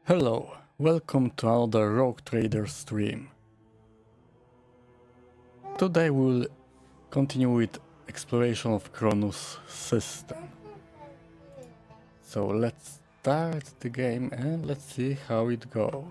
Hello, welcome to another Rogue Trader stream. Today we'll continue with exploration of Koronus system. So let's start the game and let's see how it goes.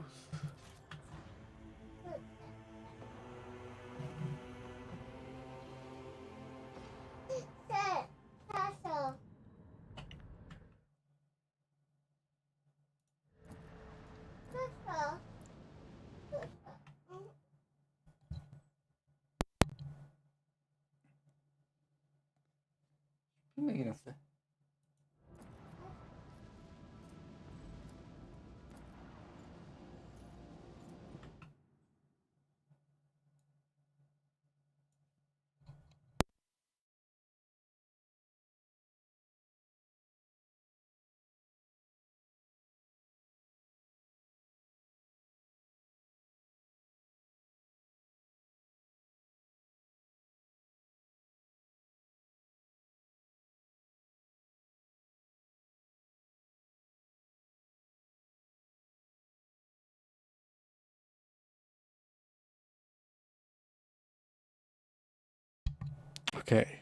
Okay,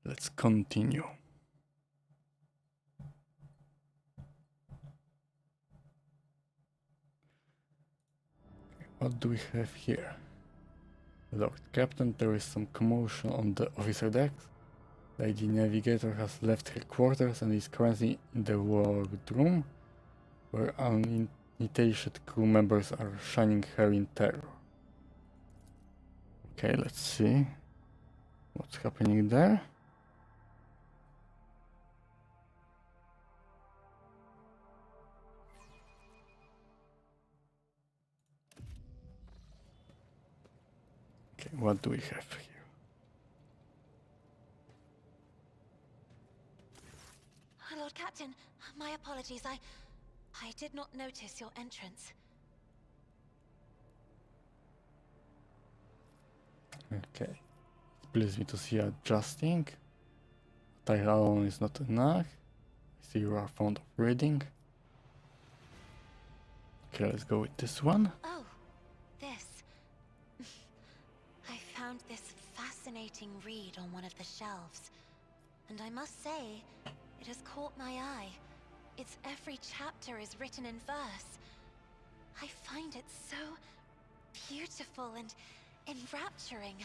let's continue. What do we have here? Locked Captain, there is some commotion on the officer deck. Lady Navigator has left her quarters and is currently in the wardroom, where uninitiated crew members are shining her in terror. Okay, let's see what's happening there. Okay, what do we have here? Lord Captain, my apologies. I did not notice your entrance. Okay, it pleases me to see you adjusting. Tile alone is not enough. I see you are fond of reading. Okay, let's go with this one. Oh, this. I found this fascinating read on one of the shelves, and I must say, it has caught my eye. Its every chapter is written in verse. I find it so beautiful and enrapturing.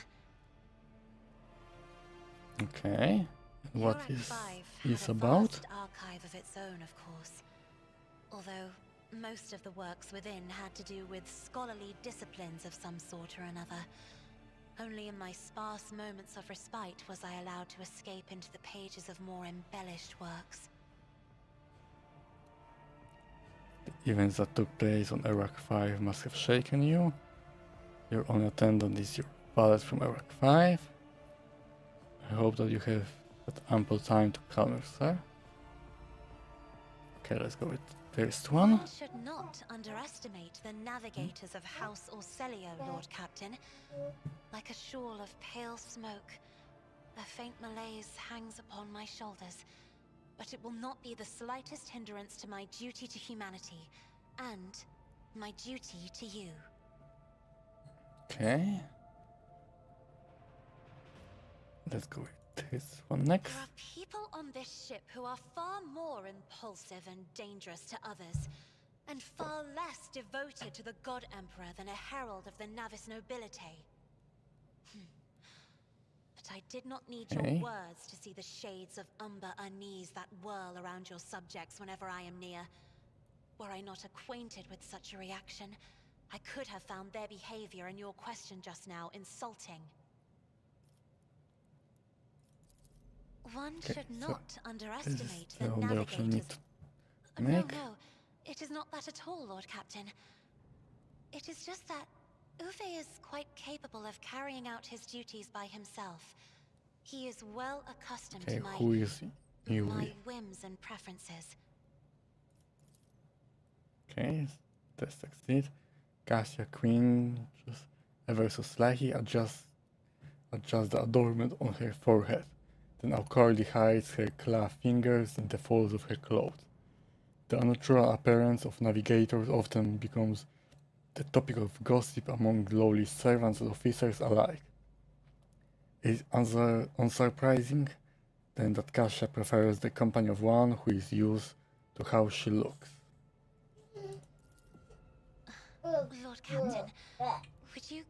Okay, what is about? Vast archive of its own, of course. Although most of the works within had to do with scholarly disciplines of some sort or another. Only in my sparse moments of respite was I allowed to escape into the pages of more embellished works. The events that took place on Iraq 5 must have shaken you. Your own attendant is your valet from Iraq 5. I hope that you have had ample time to calm yourself. Okay, let's go with the first one. One should not underestimate the navigators of House Orselio, Lord Captain. Like a shawl of pale smoke, a faint malaise hangs upon my shoulders, but it will not be the slightest hindrance to my duty to humanity, and my duty to you. Okay. Let's go with this one next. There are people on this ship who are far more impulsive and dangerous to others, and far less devoted to the God Emperor than a herald of the Navis Nobilite. But I did not need your words to see the shades of umber unease that whirl around your subjects whenever I am near. Were I not acquainted with such a reaction, I could have found their behavior and your question just now insulting. One should not underestimate the navigators. No, it is not that at all, Lord Captain. It is just that Uwe is quite capable of carrying out his duties by himself. He is well accustomed to my whims and preferences. Okay, test succeed. Cassia Queen just ever so slightly adjust the adornment on her forehead. Then awkwardly hides her claw fingers in the folds of her clothes. The unnatural appearance of navigators often becomes the topic of gossip among lowly servants and officers alike. It is unsurprising then that Kasia prefers the company of one who is used to how she looks. Lord Captain, would you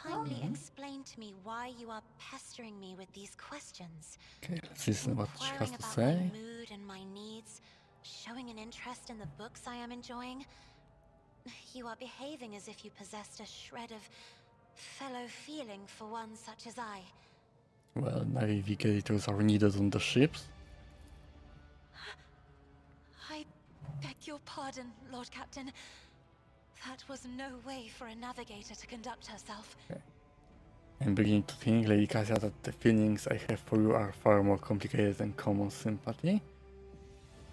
kindly explain to me why you are pestering me with these questions? Okay, let's listen what she has Inquiring to about say. my mood and my needs, showing an interest in the books I am enjoying. You are behaving as if you possessed a shred of fellow feeling for one such as I. Well, navigators are needed on the ships. I beg your pardon, Lord Captain. That was no way for a navigator to conduct herself. Okay. I'm beginning to think, Lady Kasia, that the feelings I have for you are far more complicated than common sympathy.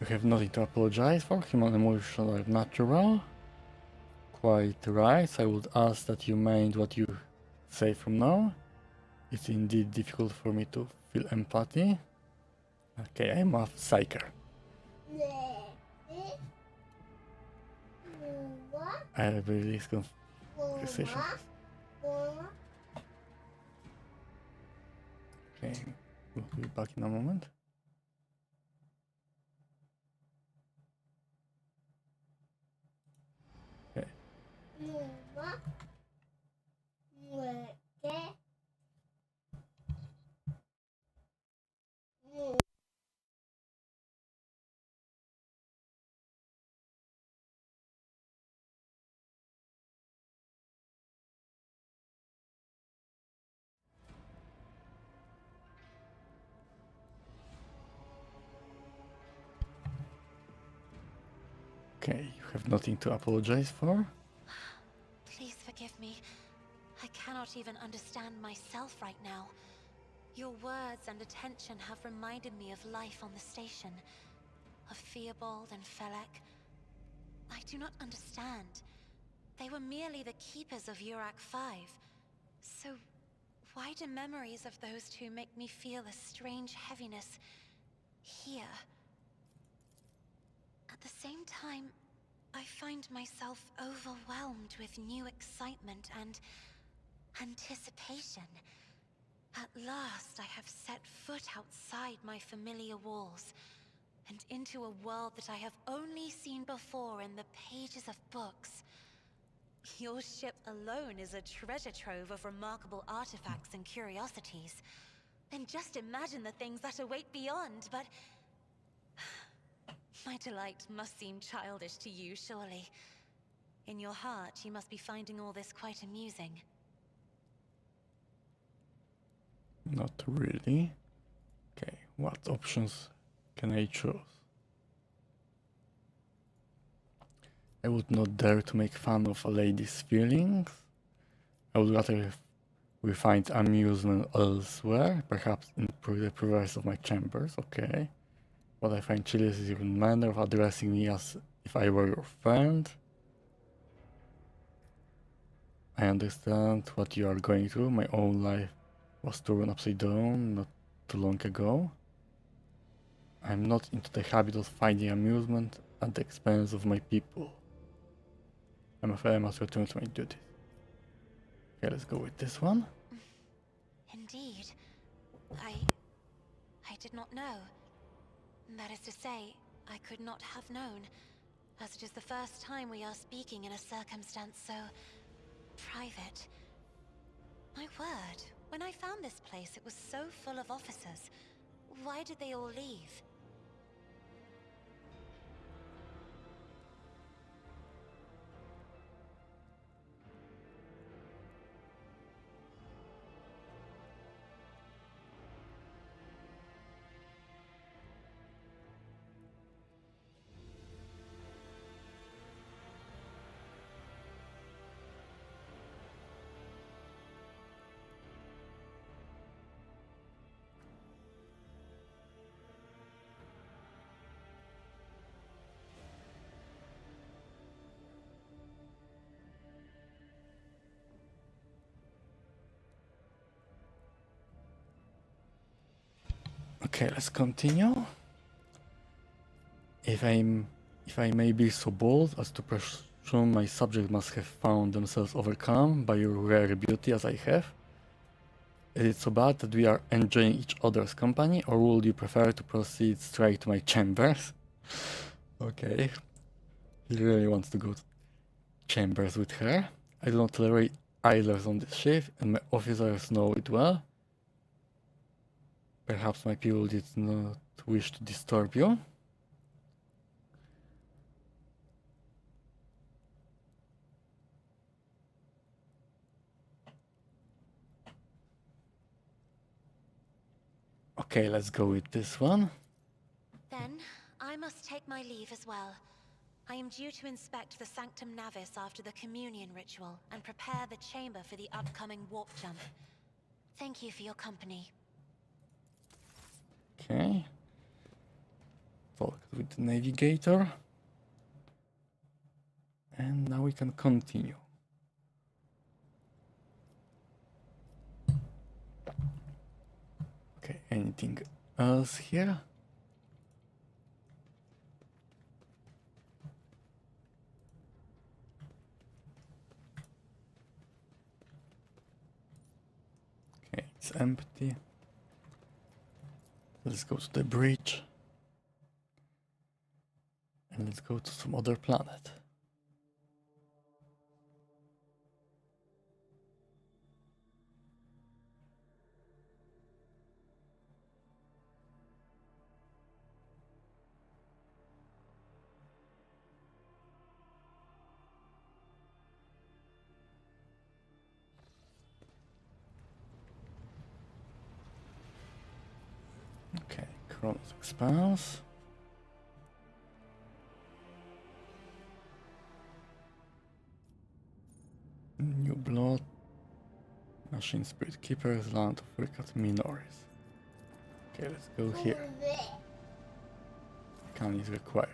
You have nothing to apologize for. Human emotions are natural. Quite right. I would ask that you mind what you say from now. It's indeed difficult for me to feel empathy. Okay, I'm a psyker. I have these conversations. Okay, we'll be back in a moment. Okay. Okay, you have nothing to apologize for. Please forgive me. I cannot even understand myself right now. Your words and attention have reminded me of life on the station, of Theobald and Felek. I do not understand. They were merely the keepers of Urak 5. So, why do memories of those two make me feel a strange heaviness here? At the same time, I find myself overwhelmed with new excitement and anticipation. At last, I have set foot outside my familiar walls, and into a world that I have only seen before in the pages of books. Your ship alone is a treasure trove of remarkable artifacts and curiosities. And just imagine the things that await beyond, but... My delight must seem childish to you, surely. In your heart, you must be finding all this quite amusing. Not really. Okay, what options can I choose? I would not dare to make fun of a lady's feelings. I would rather we find amusement elsewhere, perhaps in the privacy of my chambers, okay. What I find childish is your manner of addressing me as if I were your friend. I understand what you are going through. My own life was turned upside down not too long ago. I'm not into the habit of finding amusement at the expense of my people. I'm afraid I must return to my duties. Okay, let's go with this one. Indeed. I did not know. That is to say, I could not have known, as it is the first time we are speaking in a circumstance so... private. My word, when I found this place, it was so full of officers. Why did they all leave? Okay, let's continue. If I'm If I may be so bold as to presume my subject must have found themselves overcome by your rare beauty as I have, is it so bad that we are enjoying each other's company, or would you prefer to proceed straight to my chambers? Okay, he really wants to go to chambers with her. I do not tolerate idlers on this ship, and my officers know it well. Perhaps my people did not wish to disturb you. Okay, let's go with this one. Then, I must take my leave as well. I am due to inspect the Sanctum Navis after the communion ritual and prepare the chamber for the upcoming warp jump. Thank you for your company. Okay. Talk with the navigator. And now we can continue. Okay, anything else here? Okay, it's empty. Let's go to the bridge. And let's go to some other planet. Okay, Koronus Expanse. New Blood. Machine Spirit Keepers, Land of Wicked Minoris. Okay, let's go here. Can is required.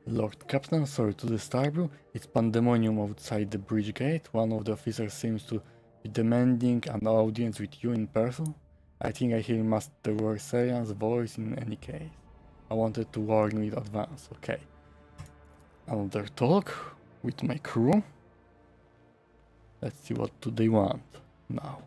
Lord Captain, sorry to disturb you. It's pandemonium outside the bridge gate. One of the officers seems to be demanding an audience with you in person. I think I hear Master Warsarian's voice in any case. I wanted to warn you in advance, okay. Another talk with my crew. Let's see what do they want now.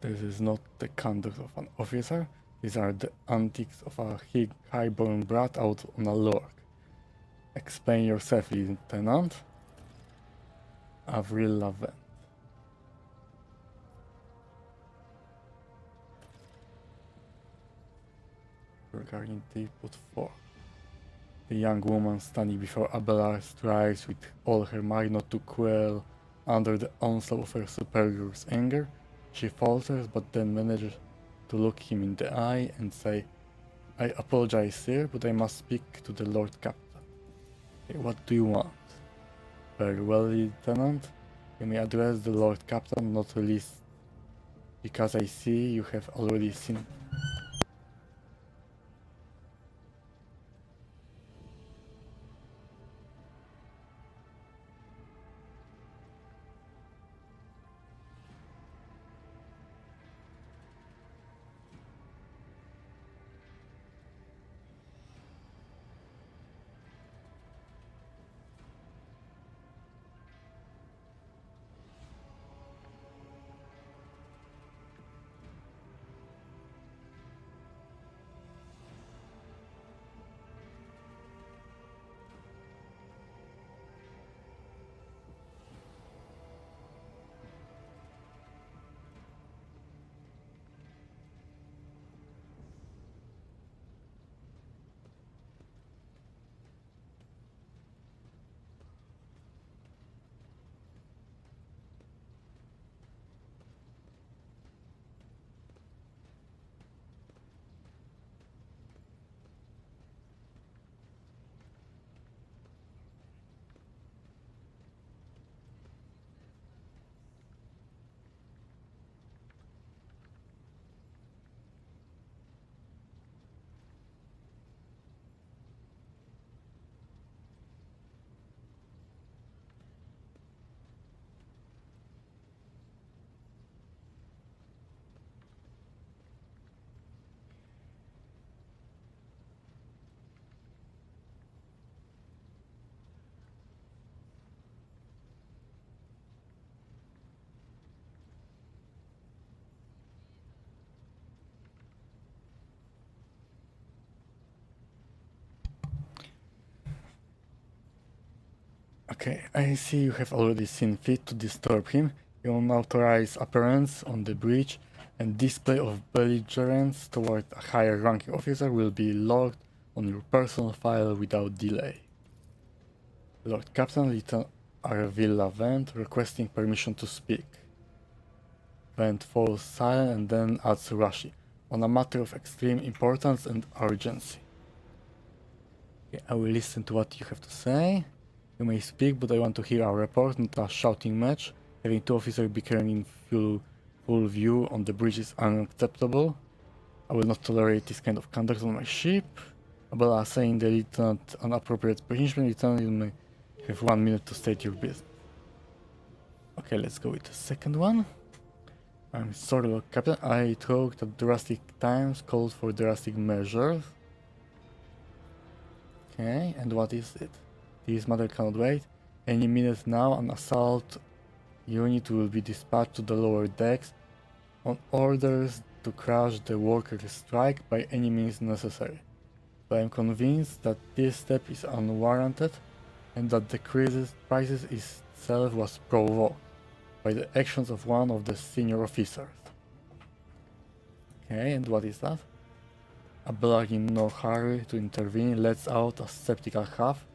This is not the conduct of an officer. These are the antics of a highborn brat out on a lurk. Explain yourself, Lieutenant. Avril Laven. Regarding Teapot 4. The young woman standing before Abelard strives with all her might not to quail under the onslaught of her superior's anger. She falters, but then manages to look him in the eye and say, I apologize, sir, but I must speak to the Lord Captain. Okay, what do you want? Very well, Lieutenant. You may address the Lord Captain, not least because I see you have already seen. Okay, I see you have already seen fit to disturb him. Your unauthorized appearance on the bridge and display of belligerence toward a higher ranking officer will be logged on your personal file without delay. Lord Captain Lieutenant Arvilla Vent requesting permission to speak. Vent falls silent and then adds Rashi, on a matter of extreme importance and urgency. Okay, I will listen to what you have to say. You may speak, but I want to hear a report, not a shouting match. Having two officers bickering in full view on the bridge is unacceptable. I will not tolerate this kind of conduct on my ship. Abella saying the lieutenant an appropriate punishment. Lieutenant, you may have 1 minute to state your business. Okay, let's go with the second one. I'm sorry, Lord Captain. I thought that drastic times called for drastic measures. Okay, and what is it? This matter cannot wait. Any minute now, an assault unit will be dispatched to the lower decks on orders to crush the workers' strike by any means necessary. But I am convinced that this step is unwarranted and that the crisis itself was provoked by the actions of one of the senior officers. Okay, and what is that? Abelard, in no hurry to intervene, lets out a skeptical huff.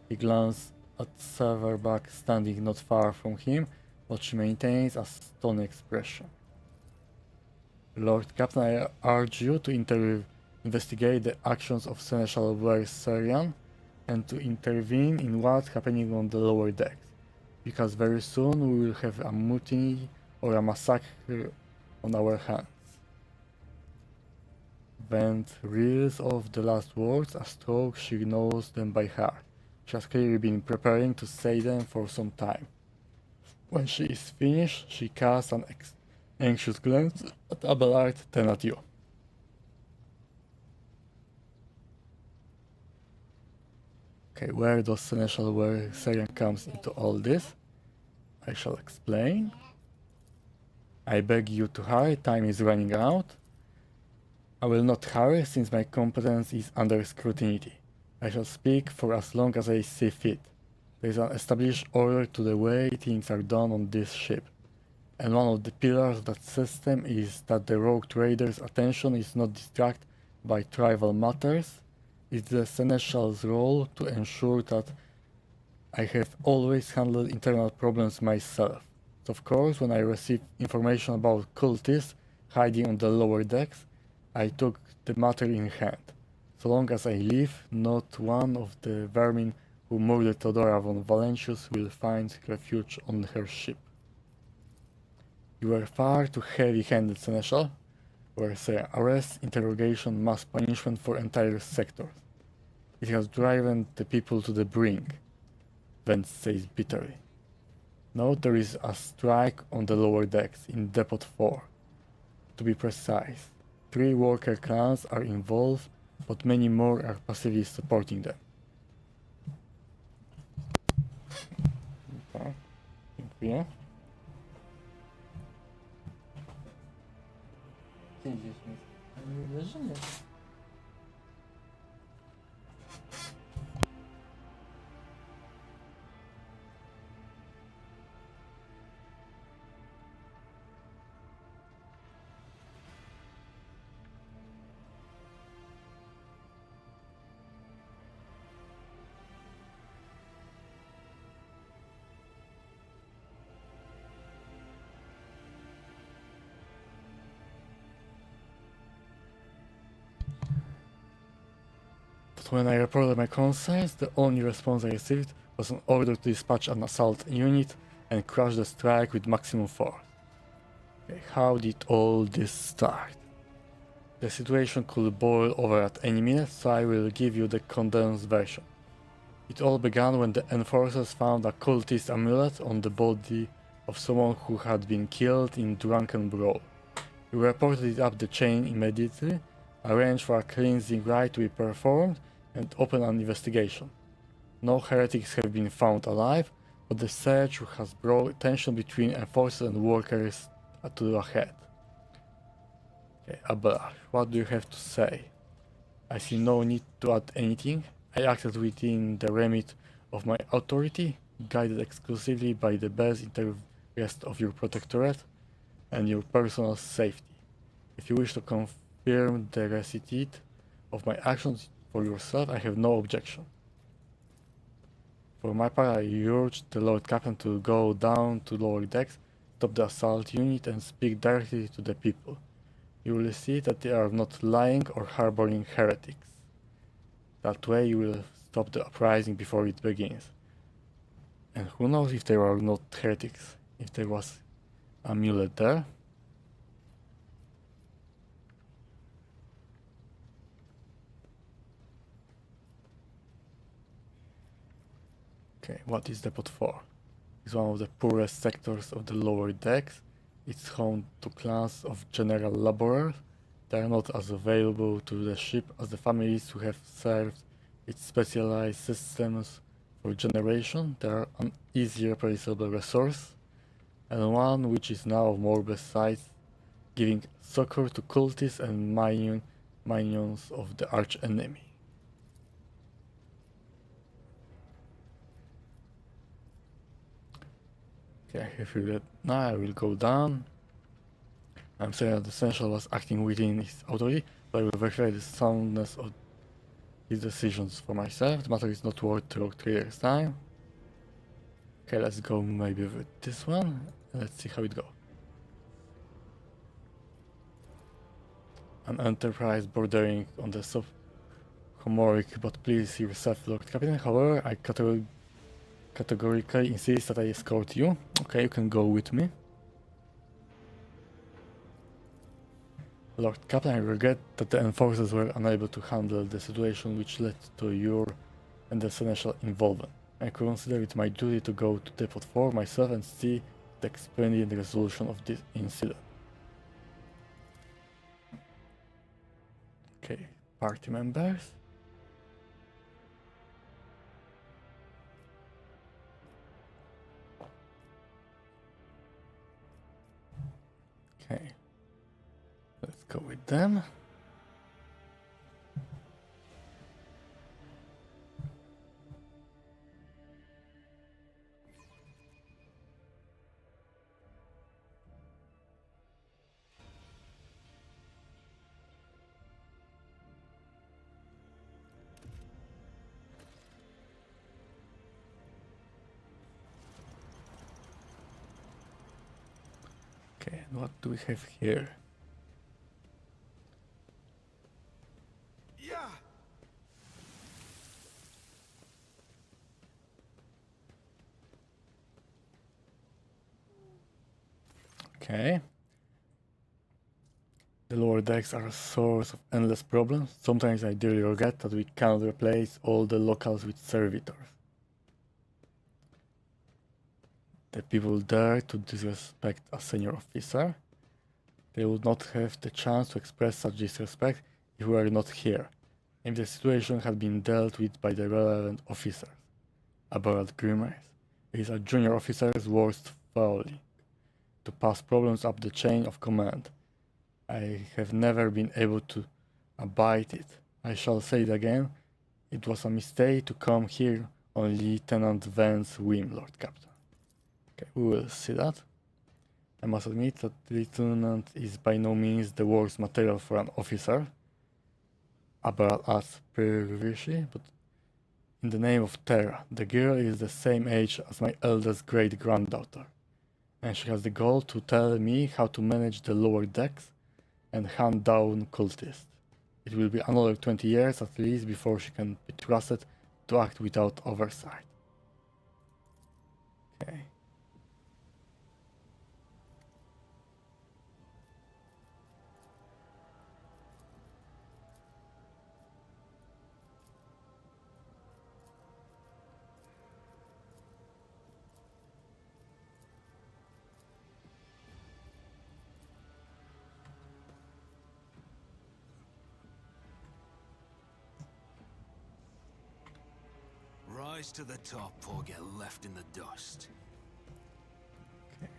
He glances at Silverback standing not far from him, but she maintains a stony expression. Lord Captain, I urge you to investigate the actions of Seneschal Verserian and to intervene in what's happening on the lower decks, because very soon we will have a mutiny or a massacre on our hands. Vent reels off the last words, a stroke she knows them by heart. She has clearly been preparing to say them for some time. When she is finished, she casts an anxious glance at Abelard, then at you. Okay, where does Seneschal Verserian comes into all this? I shall explain. I beg you to hurry, time is running out. I will not hurry, since my competence is under scrutiny. I shall speak for as long as I see fit. There is an established order to the way things are done on this ship, and one of the pillars of that system is that the Rogue Trader's attention is not distracted by trivial matters. It's the Seneschal's role to ensure that I have always handled internal problems myself. So of course, when I received information about cultists hiding on the lower decks, I took the matter in hand. So long as I live, not one of the vermin who murdered Theodora von Valentius will find refuge on her ship. You were far too heavy-handed, Seneschal. Were arrest, interrogation, mass punishment for entire sectors. It has driven the people to the brink, Vance says bitterly. Now there is a strike on the lower decks, in Depot 4. To be precise, 3 worker clans are involved, but many more are passively supporting them. Tak, dziękuję. Gdzie idziesz? Leżymy. When I reported my concerns, the only response I received was an order to dispatch an assault unit and crush the strike with maximum force. Okay, how did all this start? The situation could boil over at any minute, so I will give you the condensed version. It all began when the enforcers found a cultist amulet on the body of someone who had been killed in drunken brawl. We reported it up the chain immediately, arranged for a cleansing rite to be performed, and open an investigation. No heretics have been found alive, but the search has brought tension between enforcers and workers to a head. Okay, Abelard, what do you have to say? I see no need to add anything. I acted within the remit of my authority. guided exclusively by the best interest of your protectorate and your personal safety. If you wish to confirm the receipt of my actions for yourself, I have no objection. For my part, I urge the Lord Captain to go down to lower decks, stop the assault unit, and speak directly to the people. You will see that they are not lying or harboring heretics. That way you will stop the uprising before it begins. And who knows if they are not heretics, if there was a amulet there. Okay, what is Depot 4? It's one of the poorest sectors of the lower decks. It's home to clans of general laborers. They are not as available to the ship as the families who have served its specialized systems for generations. They are an easy replaceable resource, and one which is now more besides giving succor to cultists and minions of the arch enemy. Okay, I feel that now I will go down. I'm saying that the Seneschal was acting within his authority, but I will verify the soundness of his decisions for myself. The matter is not worth Rogue Trader's time. Okay, let's go maybe with this one. Let's see how it goes. An enterprise bordering on the sub-homoric, but please yourself, Lord Captain. However, I categorically insist that I escort you. Okay, you can go with me. Lord Captain, I regret that the enforcers were unable to handle the situation which led to your and the Seneschal involvement. I consider it my duty to go to Depot 4 myself and see the expedient resolution of this incident. Okay, party members. Okay, let's go with them. Okay, and what do we have here? Yeah. Okay. The lower decks are a source of endless problems. Sometimes I dearly regret that we cannot replace all the locals with servitors. The people dare to disrespect a senior officer. They would not have the chance to express such disrespect if we were not here, if the situation had been dealt with by the relevant officers. Abhorrent grimace. It is a junior officer's worst folly to pass problems up the chain of command. I have never been able to abide it. I shall say it again. It was a mistake to come here on Lieutenant Van's whim, Lord Captain. Okay, we will see that. I must admit that the Lieutenant is by no means the worst material for an officer, about us previously, but in the name of Terra, the girl is the same age as my eldest great-granddaughter, and she has the goal to tell me how to manage the lower decks and hunt down cultists. It will be another 20 years at least before she can be trusted to act without oversight. Okay. Rise to the top or get left in the dust. Okay.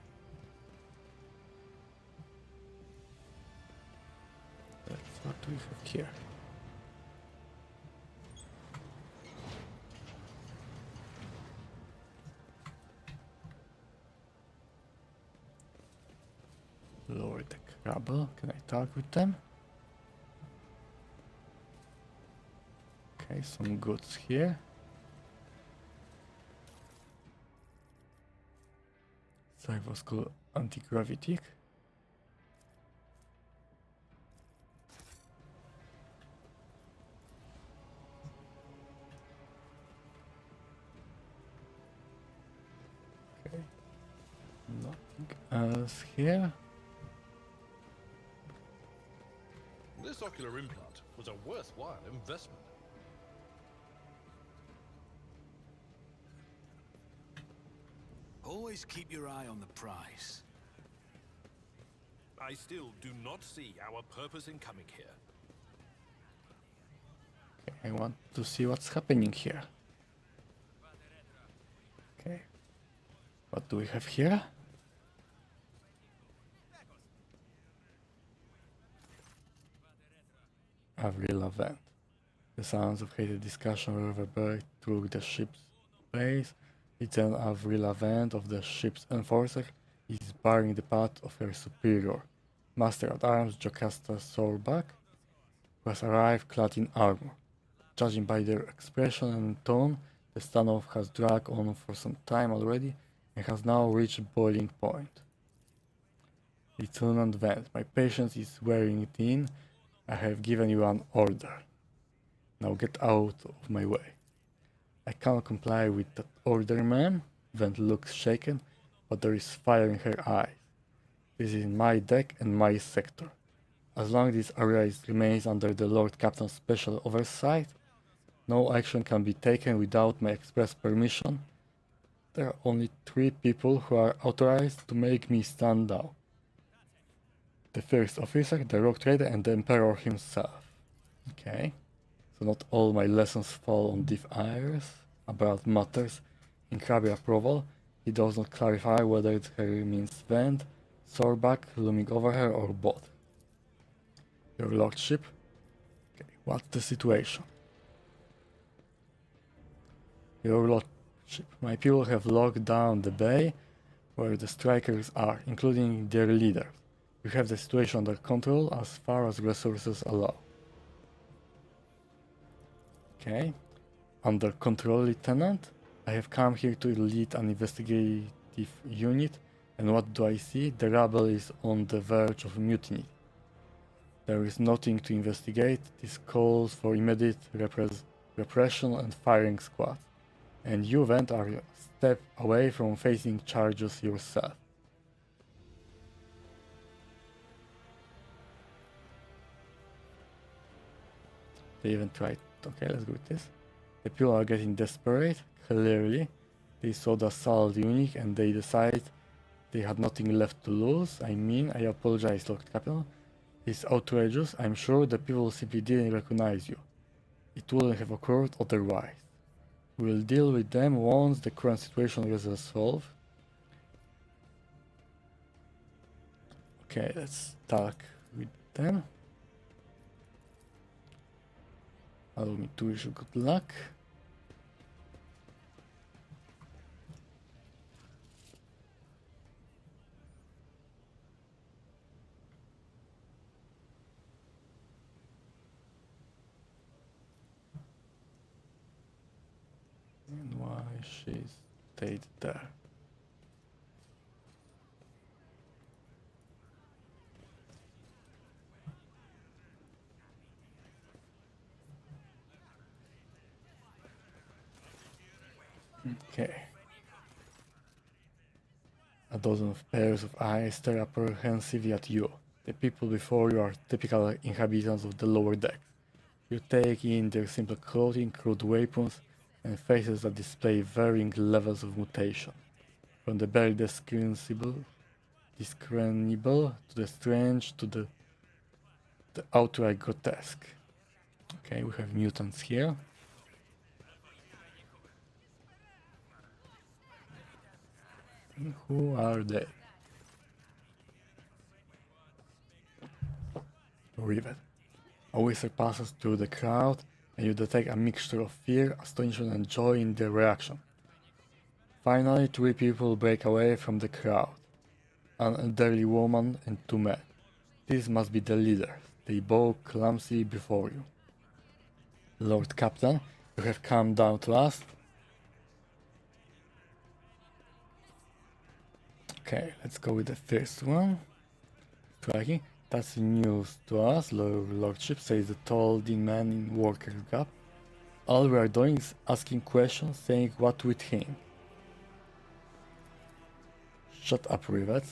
What do we have here? Rabble, can I talk with them? Okay, some goods here. Servo anti-gravity. Okay, nothing else here. This ocular implant was a worthwhile investment. Always keep your eye on the prize. I still do not see our purpose in coming here. Okay, I want to see what's happening here. Okay, what do we have here? Avril event. The sounds of heated discussion reverberate through the ship's base. It's an Avril event of the ship's enforcer is barring the path of her superior, Master at Arms Jocasta Sorbach, who has arrived clad in armor. Judging by their expression and tone, the standoff has dragged on for some time already and has now reached boiling point. It's an event. My patience is wearing thin. I have given you an order. Now get out of my way. I cannot comply with that order, ma'am. Vent looks shaken, but there is fire in her eyes. This is my deck and my sector. As long as this area remains under the Lord Captain's special oversight, no action can be taken without my express permission. There are only 3 people who are authorized to make me stand down. The first officer, the Rogue Trader, and the Emperor himself. Okay. So not all my lessons fall on deaf ears about matters. In Krabby approval, he does not clarify whether it means Vent, Sorbach, looming over her, or both. Your Lordship? Okay, what's the situation? Your Lordship, my people have locked down the bay where the strikers are, including their leaders. We have the situation under control as far as resources allow. Okay. Under control, Lieutenant. I have come here to lead an investigative unit, and what do I see? The rabble is on the verge of mutiny. There is nothing to investigate. This calls for immediate repression and firing squad. And you, Vent, are a step away from facing charges yourself. They even tried. Okay, let's go with this. The people are getting desperate, clearly. They saw the assault unit and they decide they had nothing left to lose. I apologize, Lord Captain. It's outrageous. I'm sure the people simply didn't recognize you. It wouldn't have occurred otherwise. We'll deal with them once the current situation is resolved. Okay, let's talk with them. Allow me to wish you good luck. And why she stayed there. Okay. A dozen of pairs of eyes stare apprehensively at you. The people before you are typical inhabitants of the lower deck. You take in their simple clothing, crude weapons, and faces that display varying levels of mutation. From the barely discernible to the strange to the outright grotesque. Okay, we have mutants here. And who are they? Rivet. A whisper passes through the crowd, and you detect a mixture of fear, astonishment, and joy in their reaction. Finally, 3 people break away from the crowd. An elderly woman and 2 men. These must be the leaders. They bow clumsy before you. Lord Captain, you have come down to us. Okay, let's go with the first one. Striking. That's news to us, Lordship, says the tall thin man in worker gap. All we are doing is asking questions, saying what we think. Shut up, Rivet.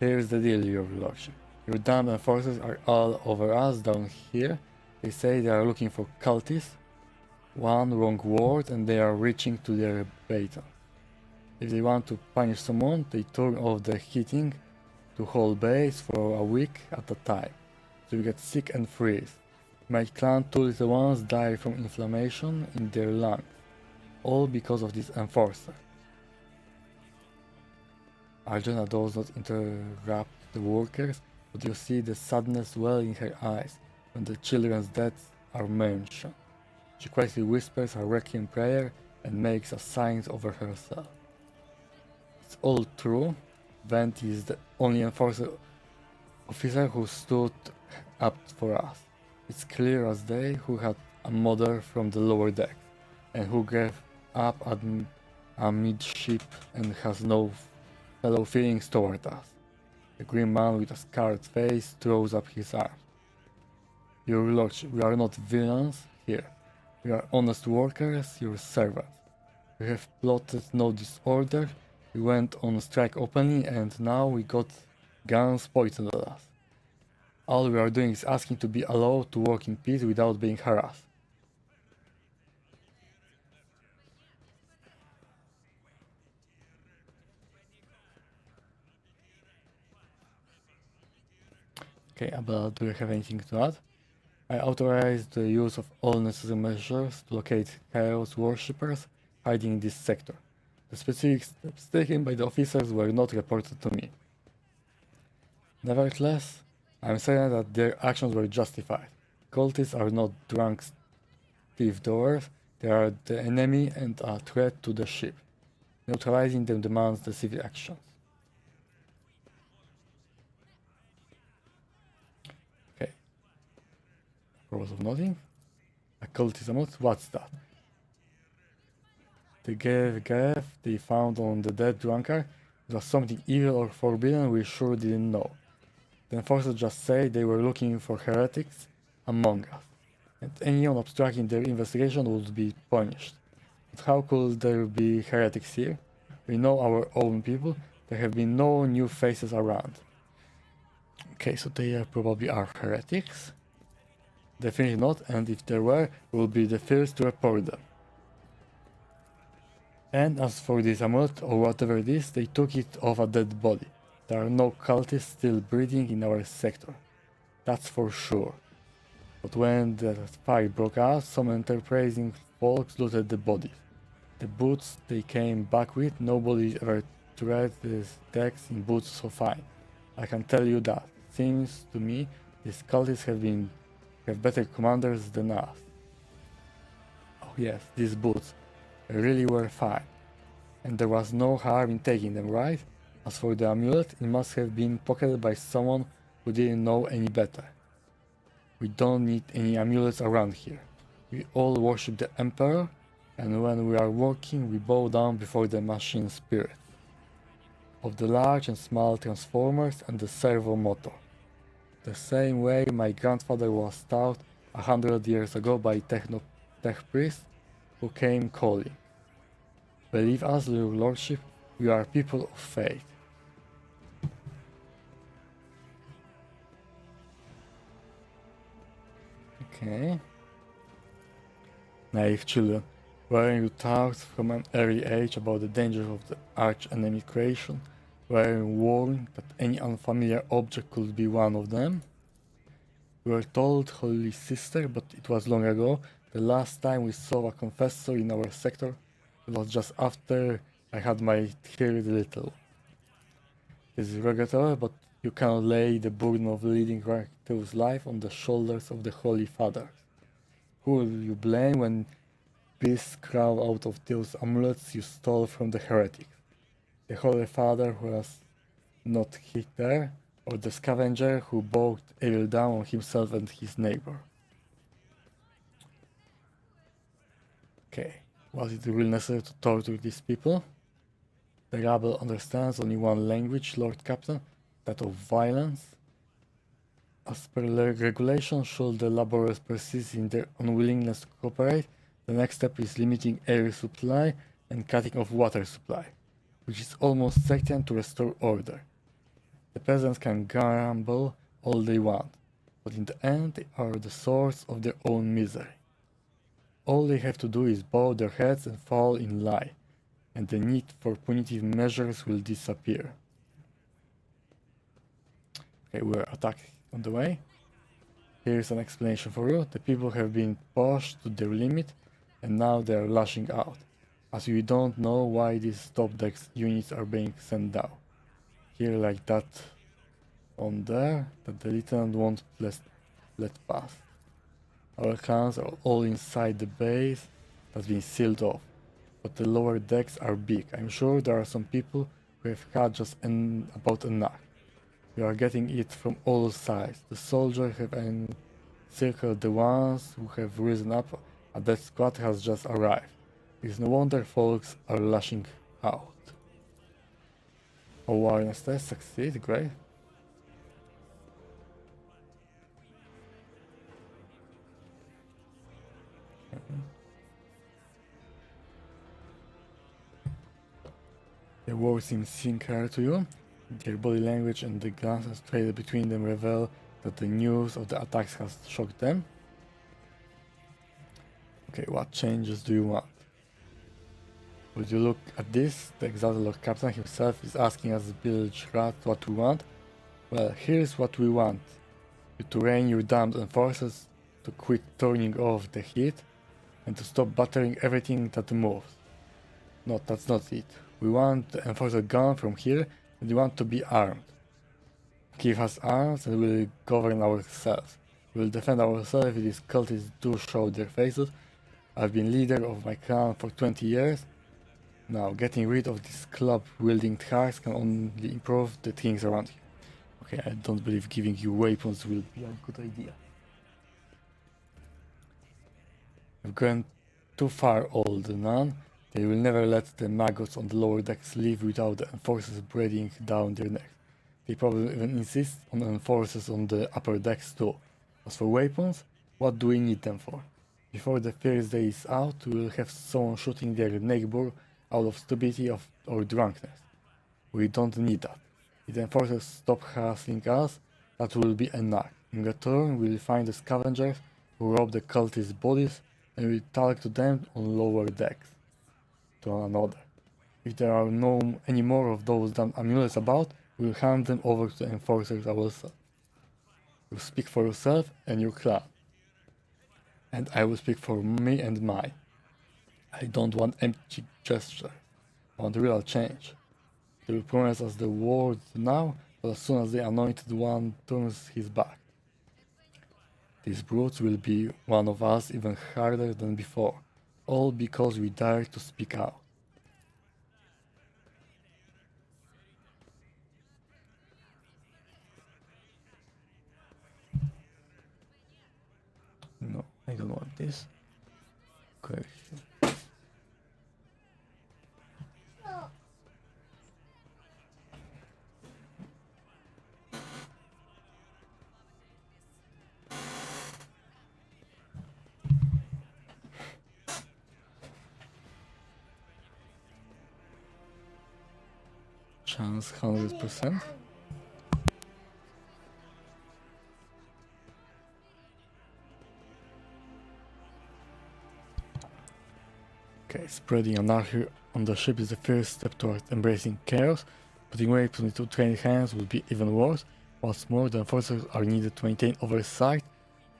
Here's the deal, Your Lordship. Your damn enforcers are all over us down here. They say they are looking for cultists. One wrong word and they are reaching to their beta. If they want to punish someone, they turn off the heating to hold base for a week at a time, so you get sick and freeze. My clan 2 little ones die from inflammation in their lungs, all because of this enforcer. Arjuna does not interrupt the workers, but you see the sadness well in her eyes when the children's deaths are mentioned. She quietly whispers a requiem prayer and makes a sign over herself. It's all true. Vent is the only enforcer officer who stood up for us. It's clear as day who had a mother from the lower deck, and who gave up at amidship and has no fellow feelings toward us. The green man with a scarred face throws up his arms. Your Lordship, we are not villains here. We are honest workers, your servants. We have plotted no disorder. We went on strike openly and now we got guns pointed at us. All we are doing is asking to be allowed to work in peace without being harassed. Okay, Abel, do you have anything to add? I authorized the use of all necessary measures to locate Chaos worshippers hiding in this sector. The specific steps taken by the officers were not reported to me. Nevertheless, I am certain that their actions were justified. Cultists are not drunk stevedores, they are the enemy and a threat to the ship. Neutralizing them demands the civil actions. Okay. Purpose of nothing. A cultist amount? What's that? The gave they found on the dead drunkard was something evil or forbidden we sure didn't know. The enforcers just say they were looking for heretics among us, and anyone obstructing their investigation would be punished. But how could there be heretics here? We know our own people, there have been no new faces around. Okay, so they probably are heretics? Definitely not, and if there were, we will be the first to report them. And as for this amulet, or whatever it is, they took it off a dead body. There are no cultists still breeding in our sector. That's for sure. But when the fire broke out, some enterprising folks looted the bodies. The boots they came back with, nobody ever tread these decks in boots so fine. I can tell you that. Seems to me these cultists have better commanders than us. Oh yes, these boots. They really were fine. And there was no harm in taking them, right? As for the amulet, it must have been pocketed by someone who didn't know any better. We don't need any amulets around here. We all worship the Emperor, and when we are working, we bow down before the machine spirit of the large and small transformers and the servo motor. The same way my grandfather was taught 100 years ago by tech priest who came calling. Believe us, your lordship, we are people of faith. Okay. Naive children, weren't you taught from an early age about the dangers of the arch-enemy creation? Were you warned that any unfamiliar object could be one of them? We were told, Holy Sister, but it was long ago. The last time we saw a confessor in our sector, it was just after I had my third little. It is regrettable, but you cannot lay the burden of leading Rector's life on the shoulders of the Holy Father. Who will you blame when beasts crawl out of those amulets you stole from the heretics? The Holy Father was not there, or the scavenger who brought evil down on himself and his neighbor. Okay, was it really necessary to torture these people? The rabble understands only one language, Lord Captain, that of violence. As per regulation, should the laborers persist in their unwillingness to cooperate, the next step is limiting air supply and cutting off water supply, which is almost certain to restore order. The peasants can grumble all they want, but in the end they are the source of their own misery. All they have to do is bow their heads and fall in line, and the need for punitive measures will disappear. Okay, we're attacked on the way. Here's an explanation for you. The people have been pushed to their limit, and now they are lashing out, as we don't know why these top decks units are being sent down. Here like that on there, that the lieutenant won't let pass. Our clans are all inside the base that's been sealed off, but the lower decks are big. I'm sure there are some people who have had just about enough. We are getting it from all sides. The soldiers have encircled the ones who have risen up, and that squad has just arrived. It's no wonder folks are lashing out. Awareness test succeed, great. The words seem singular to you. Their body language and the glances traded between them reveal that the news of the attacks has shocked them. Okay, what changes do you want? Would you look at this? The exalted Lord Captain himself is asking us village rat what we want. Well, here's what we want. You to rein your damned enforcers, to quit turning off the heat, and to stop battering everything that moves. No, that's not it. We want the enforcer gone from here, and we want to be armed. Give us arms and we'll govern ourselves. We'll defend ourselves if these cultists do show their faces. I've been leader of my clan for 20 years. Now, getting rid of these club-wielding thags can only improve the things around here. Okay, I don't believe giving you weapons will be a good idea. I've gone too far, old nun. They will never let the maggots on the lower decks leave without the enforcers breathing down their necks. They probably even insist on enforcers on the upper decks too. As for weapons, what do we need them for? Before the first day is out, we will have someone shooting their neighbor out of stupidity or drunkenness. We don't need that. If the enforcers stop harassing us, that will be enough. In return, we will find the scavengers who rob the cultists' bodies and we will talk to them on lower decks. To another. If there are any more of those damn amulets about, we will hand them over to the enforcers ourselves. You speak for yourself and your clan. And I will speak for me and mine. I don't want empty gestures. I want real change. They will promise us the world now, but as soon as the anointed one turns his back. These brutes will be one of us even harder than before, all because we dare to speak out. No, I don't want this. Correction. Chance 100%. Okay, spreading anarchy on the ship is the first step towards embracing chaos. Putting weapons into trained hands will be even worse. What's more, the enforcers are needed to maintain oversight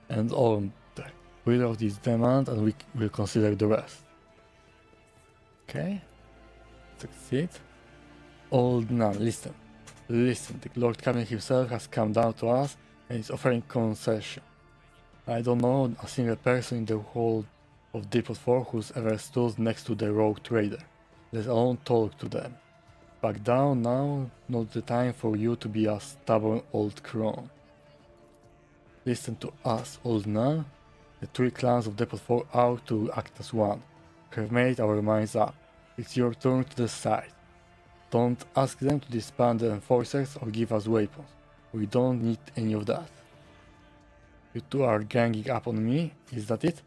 and order. We'll out this demand and we will consider the rest. Okay, succeed. Old nun, listen. Listen, the Lord Captain himself has come down to us and is offering concession. I don't know a single person in the whole of Depot 4 who's ever stood next to the Rogue Trader, let alone talk to them. back down now, not the time for you to be a stubborn old crone. Listen to us, old nun. The 3 clans of Depot 4 out to act as one. We have made our minds up. It's your turn to decide. Don't ask them to disband the enforcers or give us weapons. We don't need any of that. You two are ganging up on me, is that it?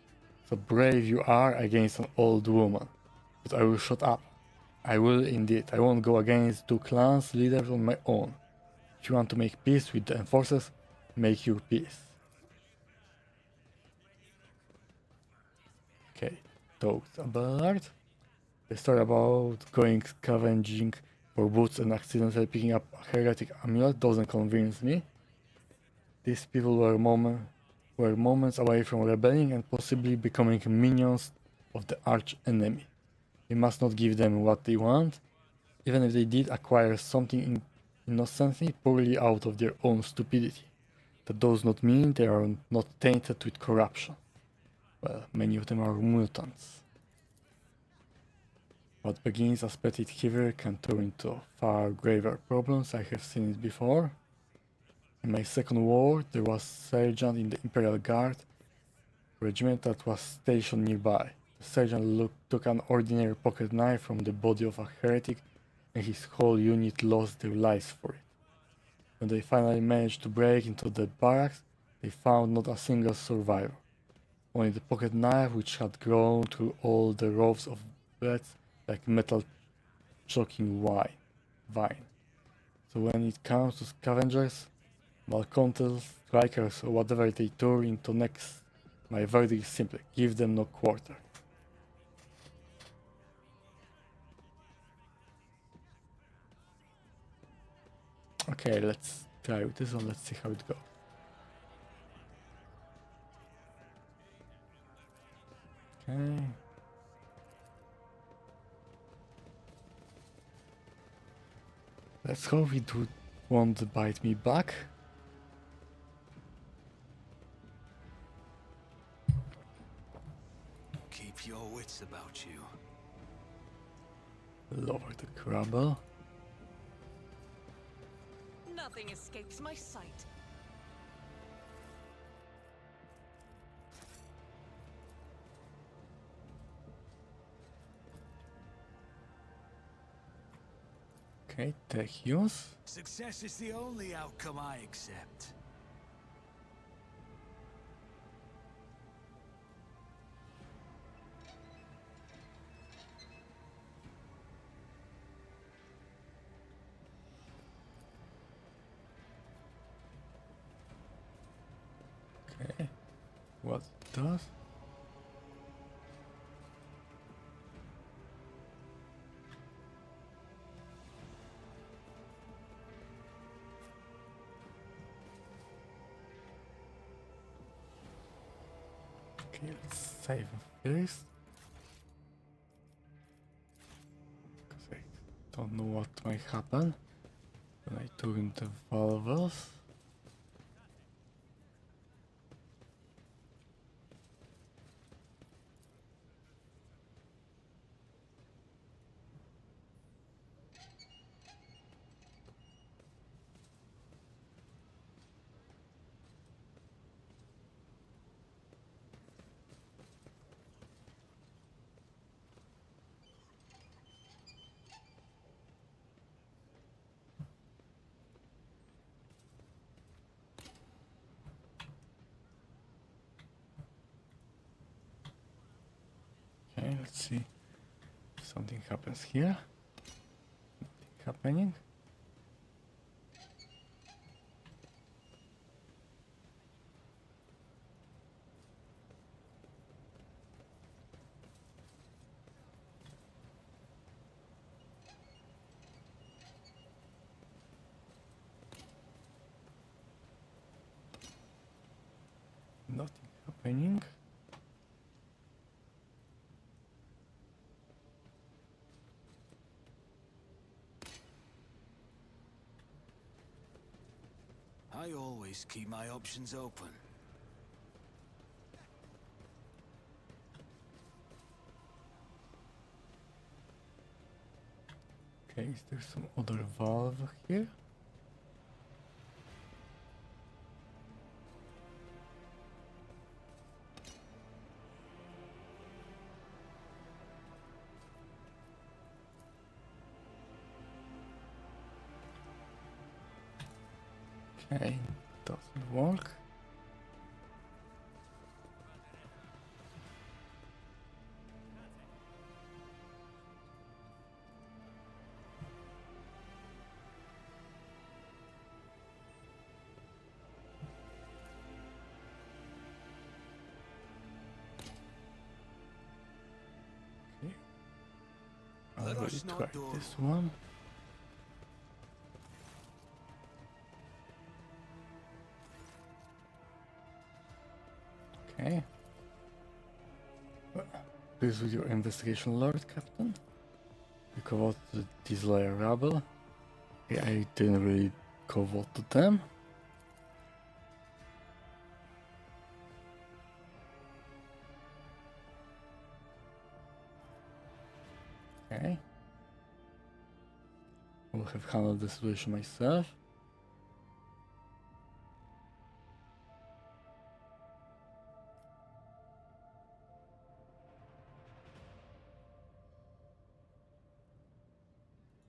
So brave you are against an old woman. But I will shut up. I will indeed. I won't go against 2 clans leaders on my own. If you want to make peace with the enforcers, make your peace. Okay, talked about the story about going scavenging for boots and accidentally picking up a heretic amulet doesn't convince me. These people were moments away from rebelling and possibly becoming minions of the arch enemy. We must not give them what they want, even if they did acquire something innocently poorly out of their own stupidity. That does not mean they are not tainted with corruption. Well, many of them are mutants. What begins as petty thievery can turn into far graver problems. I have seen it before. In my second war, there was a sergeant in the Imperial Guard regiment that was stationed nearby. The sergeant took an ordinary pocket knife from the body of a heretic, and his whole unit lost their lives for it. When they finally managed to break into the barracks, they found not a single survivor. Only the pocket knife, which had grown through all the rows of beds like metal choking vine. So when it comes to scavengers, malcontents, strikers, or whatever they turn into next, my verdict is simple: give them no quarter. Okay, let's try with this one, let's see how it goes. Okay. Let's hope it won't bite me back. Keep your wits about you. Lower the crabble. Nothing escapes my sight. Okay, take use. Success is the only outcome I accept. Okay, what it does? Okay, let's save first. Because I don't know what might happen when I turn the valves. Okay, let's see if something happens here. Nothing happening. Nothing happening. I always keep my options open. Okay, is there some other valve here? Okay, doesn't work. Okay, I'll Let really us not try do. this one. Okay. Please with your investigation alert, Captain. You covered the Disloyal Rabble. Okay, I didn't really cover to them. Okay. I will have handled the situation myself.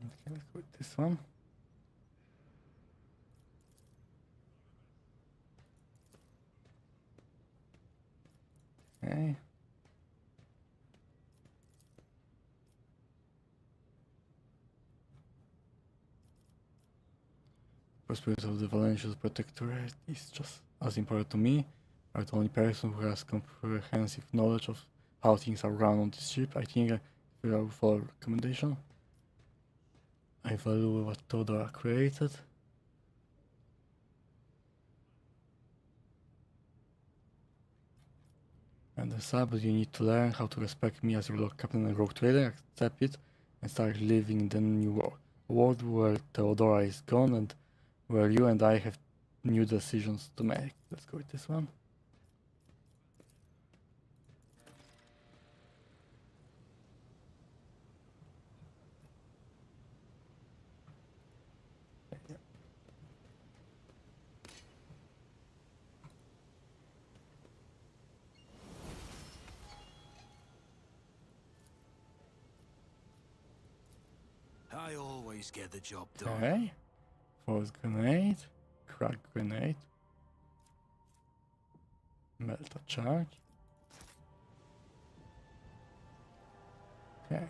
Okay, let's go with this one. Okay. Prosperity of the Valencia's Protectorate is just as important to me. I'm the only person who has comprehensive knowledge of how things are run on this ship. I think I will follow recommendation. I value what Todor created. And the sub, you need to learn how to respect me as your Lord Captain and Rogue Trader, accept it, and start living in the new world. A world where Theodora is gone and where you and I have new decisions to make. Let's go with this one. I always get the job done. Okay. Force grenade, crack grenade, melt a charge. Okay.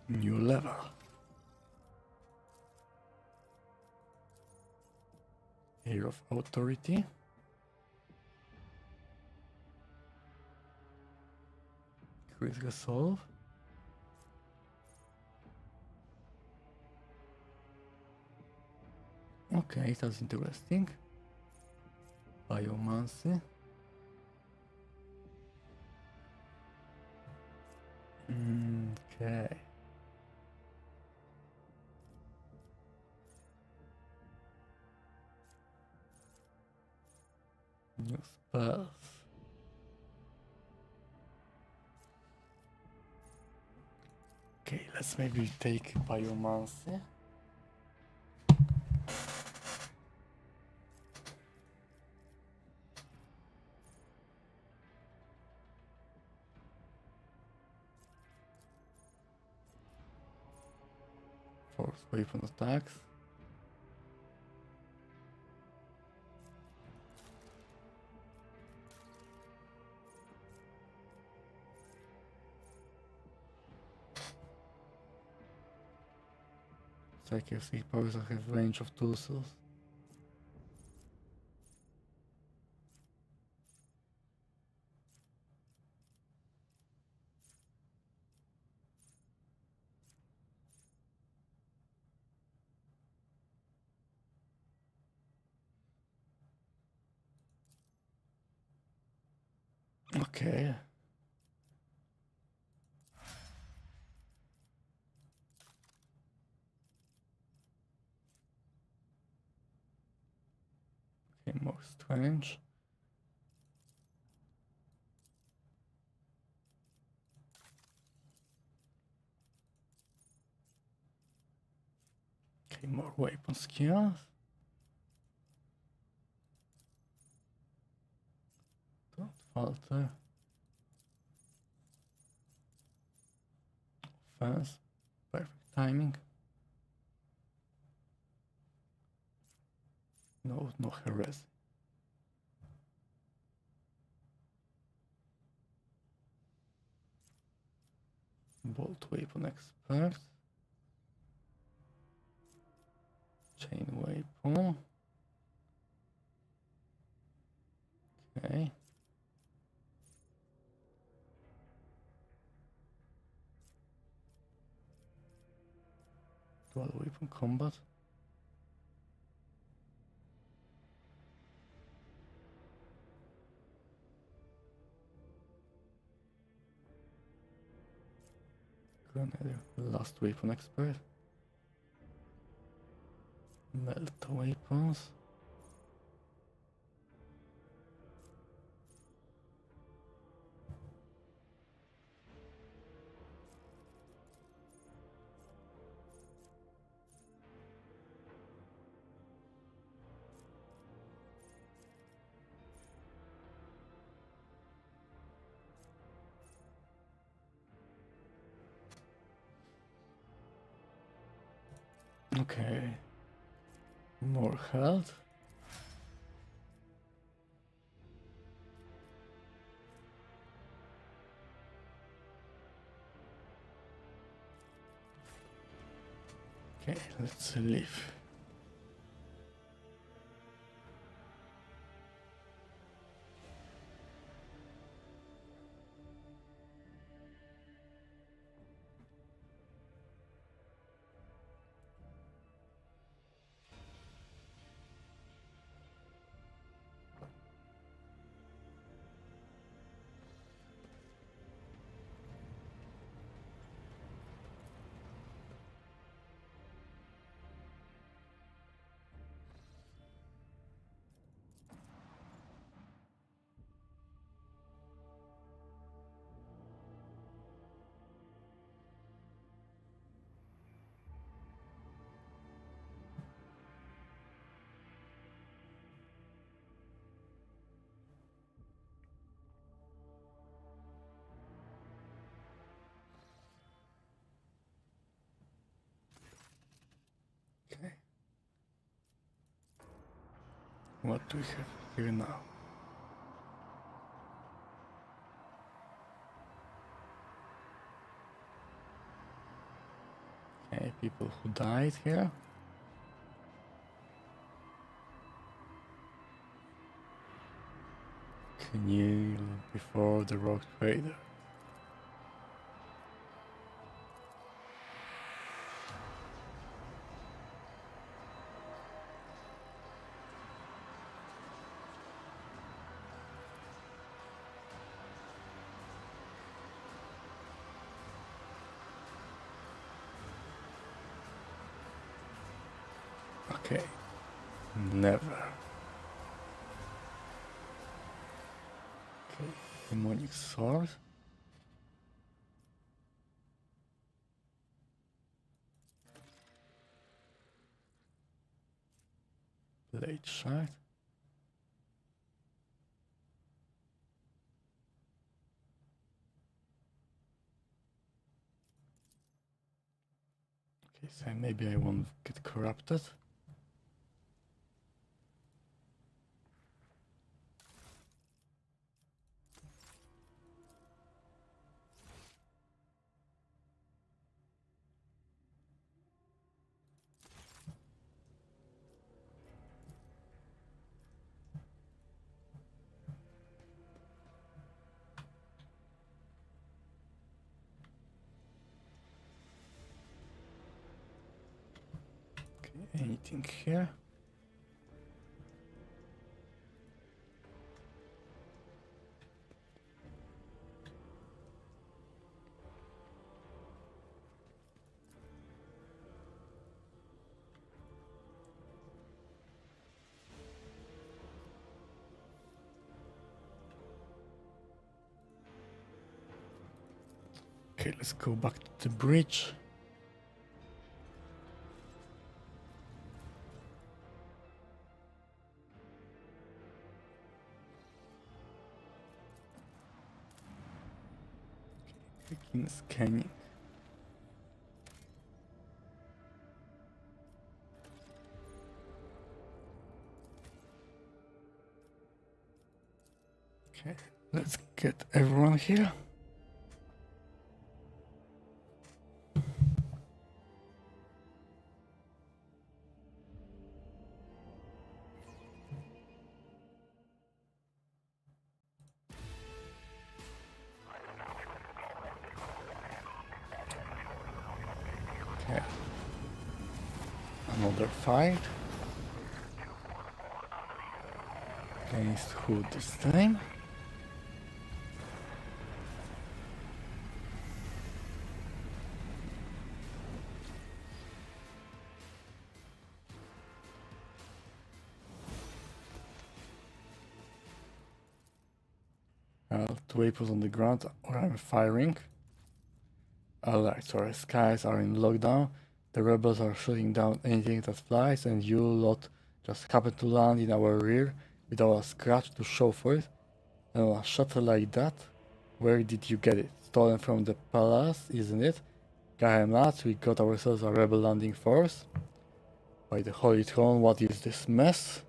New level. Here of Authority. Increase Resolve. Okay, that's interesting. Biomancy. Okay. New spells. Okay, let's maybe take Biomancy. Force weapon attacks. Accuracy powers that have range of tool cells. Okay. Okay, more strange. Okay, more weapon skills. Don't falter. Offense. Perfect timing. No heresy. Bolt weapon expert. Chain weapon. Okay. Dual weapon combat. Grenadier. Last weapon expert. Melt weapons. Okay. More health. Okay, let's leave. Okay. What do we have here now? Okay, people who died here. Kneel before the Rogue Trader. Okay, never. Okay, demonic sword. Blade shard. Okay, so maybe I won't get corrupted. Okay, anything here? Okay, let's go back to the bridge. Begin scanning. Okay, let's get everyone here. Okay. Another fight. Against who this time? Two weapons on the ground or I'm firing. Alright, so our skies are in lockdown. The rebels are shooting down anything that flies and you lot just happen to land in our rear without a scratch to show for it. And on a shuttle like that, where did you get it? Stolen from the palace, isn't it? Gahem lads, we got ourselves a rebel landing force. By the Holy Throne, what is this mess?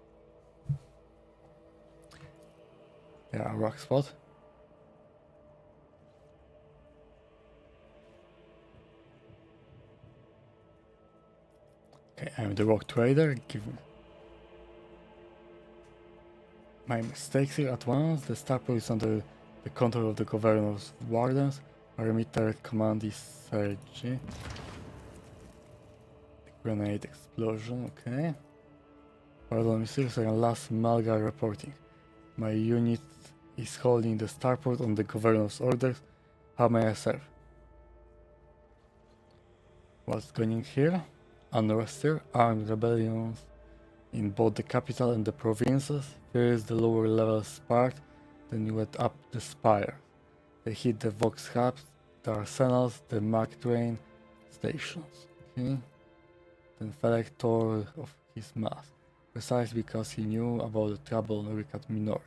Yeah, a rock spot. Okay, I'm the Rogue Trader. Give me my mistakes here at once. The starport is under the control of the Governor's wardens. Our military command is Sergi. Grenade explosion, okay. Pardon me, sir, last Malga reporting. My unit is holding the starport on the Governor's orders. How may I serve? What's going on here? Unrest here, armed rebellions in both the capital and the provinces. First the lower level sparked, then you went up the spire. They hit the Vox hubs, the arsenals, the Mark train stations. Okay. Then Felek tore off his mask, precisely because he knew about the trouble in Rikat Minoris.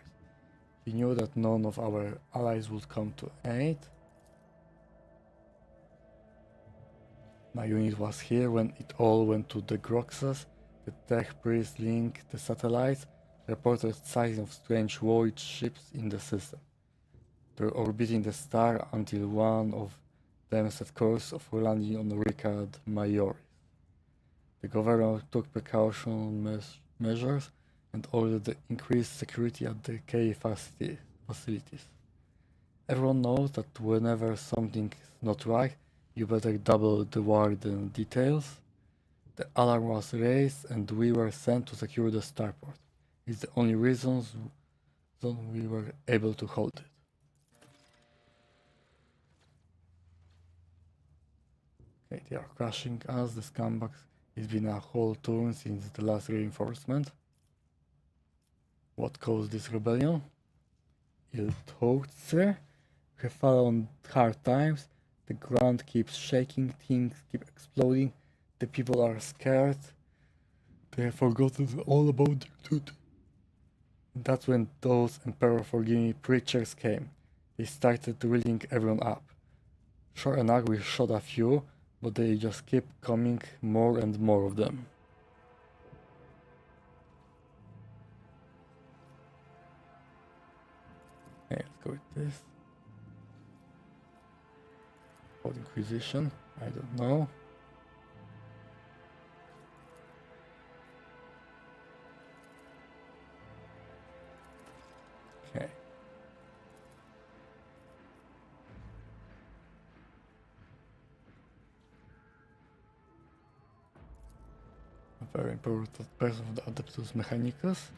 He knew that none of our allies would come to aid. My unit was here when it all went to the Groxas, the tech priest link, the satellites, reported sightings of strange void ships in the system. They were orbiting the star until one of them set course for landing on Ricard Majoris. The governor took precaution measures and ordered the increased security at the K facilities. Everyone knows that whenever something is not right, you better double the warden details. The alarm was raised and we were sent to secure the starport. It's the only reason we were able to hold it. Okay, they are crushing us, the scumbags. It's been a whole turn since the last reinforcement. What caused this rebellion? Ill thought, sir. We have fallen hard times. The ground keeps shaking, things keep exploding, the people are scared. They have forgotten all about their duty. And that's when those Emperor Forgive Me preachers came. They started reeling everyone up. Sure enough, we shot a few, but they just kept coming, more and more of them. Okay, let's go with this. About Inquisition, I don't know. Okay. A very important person of the Adeptus Mechanicus.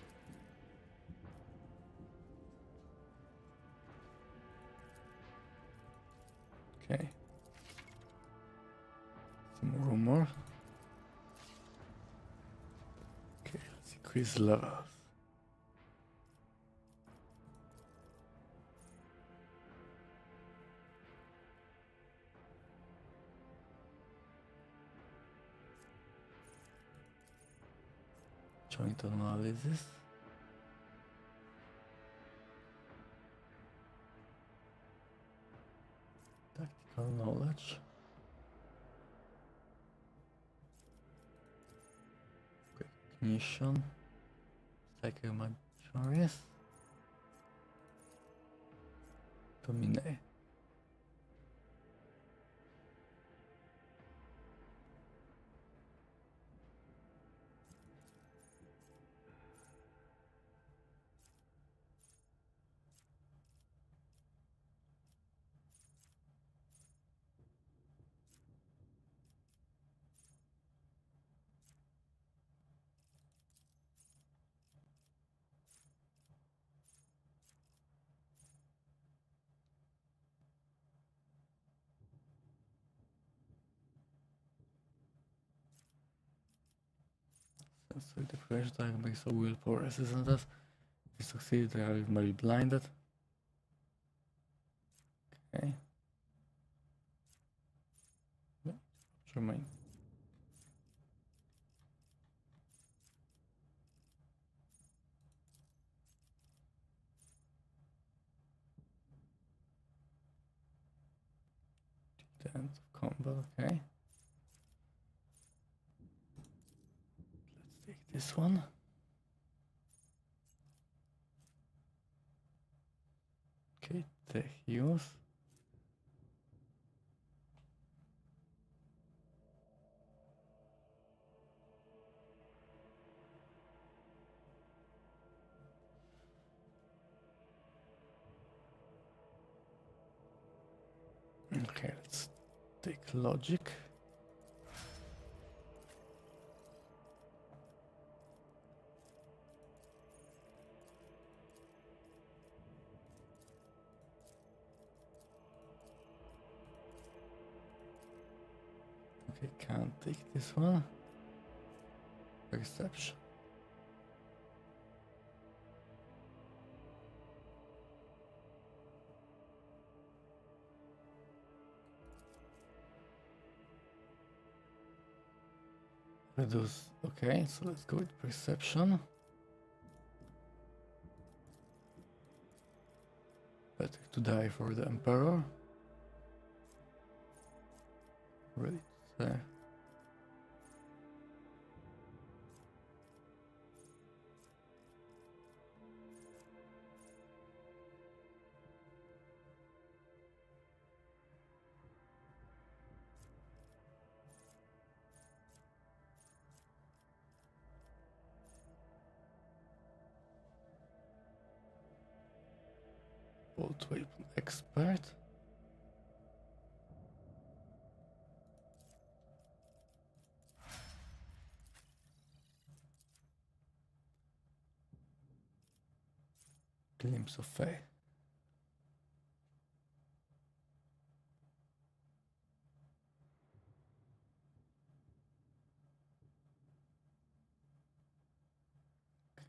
Okay. Some rumor. Okay, let's increase levels. Joint analysis. Tactical Technical knowledge. Recognition. Psychomagiaries. Dominate. Sensory deprivation diagnostics of willpower resistance. If you succeed, they are may be blinded. Okay. Yeah. Remain. The end of combat. Okay. Let's take this one. Okay, tech use. Okay, let's take logic. Okay, can't take this one. Perception. Reduce. Okay, so let's go with perception. Better to die for the Emperor. Ready to say. Bolt weapon expert. Glimpse of faith.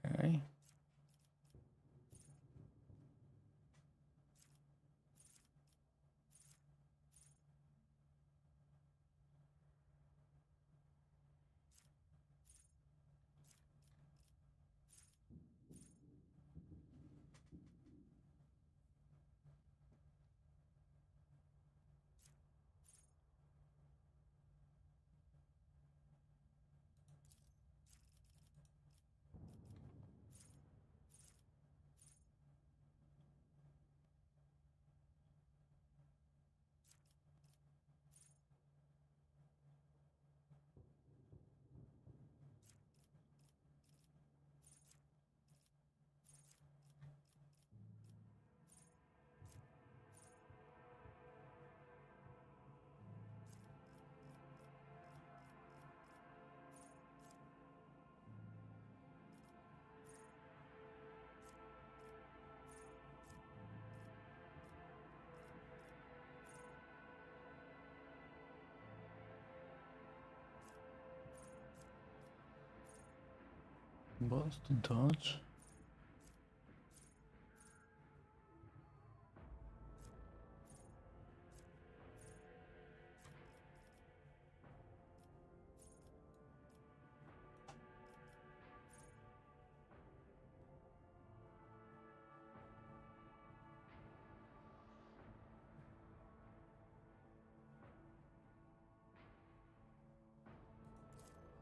Okay. Bonus to dodge.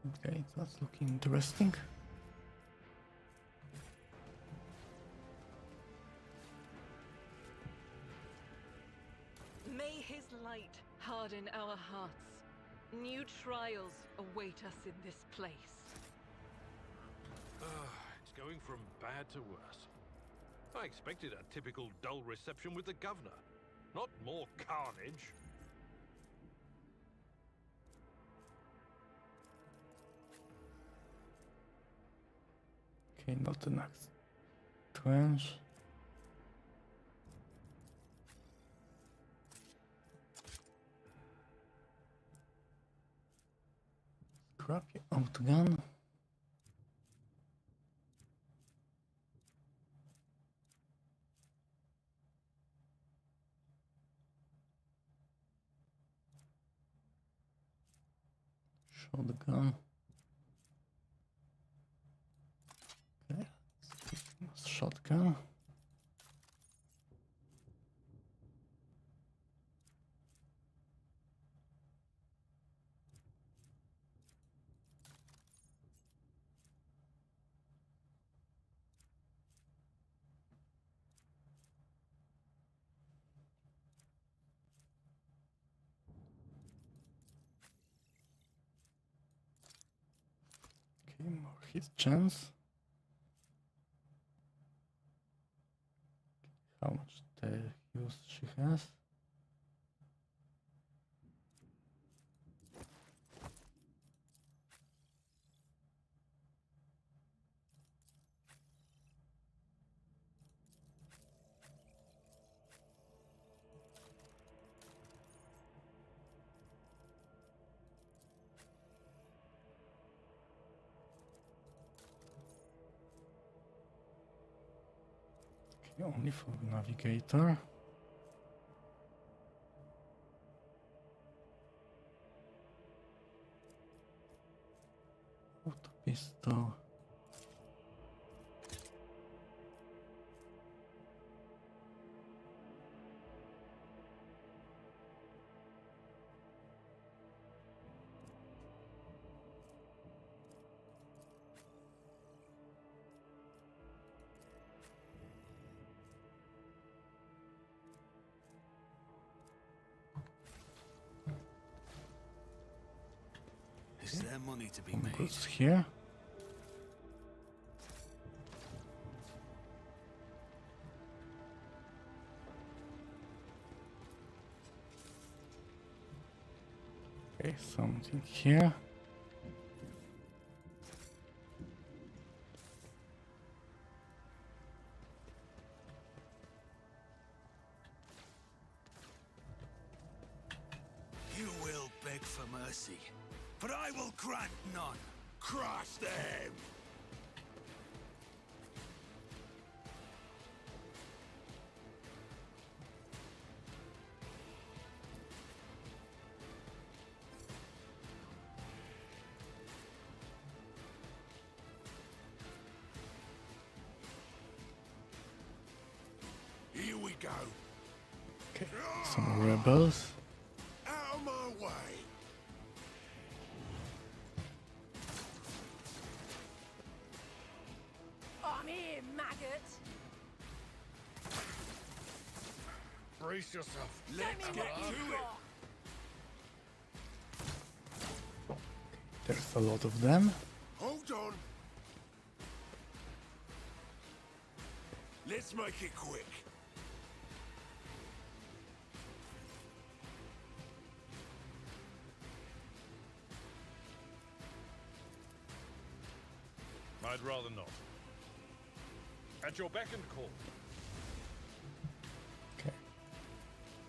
Okay, that's looking interesting. May his light harden our hearts. New trials await us in this place. It's going from bad to worse. I expected a typical dull reception with the governor, not more carnage. Okay, not the next trench. Grab your outgun. Shotgun. Okay, shotgun. Okay, more hit chance. How much the use she has? Okay, only for navigator. Auto pistol. Is there money to be Some made? goods here. Okay, something here. You will beg for mercy, but I will grant none. Crush them! Here we go. Okay, some rebels. Out of my way. I'm here, maggot! Brace yourself. Let's get to it. There's a lot of them. Hold on. Let's make it quick. I'd rather not. At your beck and call. Okay.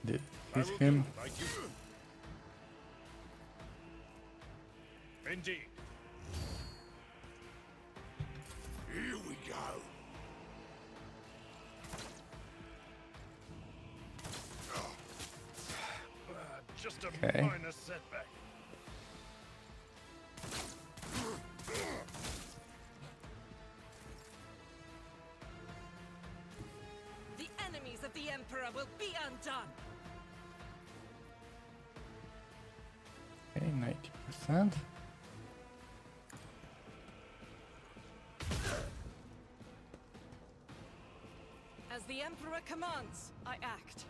Did I hit will him. do like you. Indeed. Here we go. Just a Okay. minor setback. The enemies of the Emperor will be undone! Okay, 90%. Emperor commands, I act.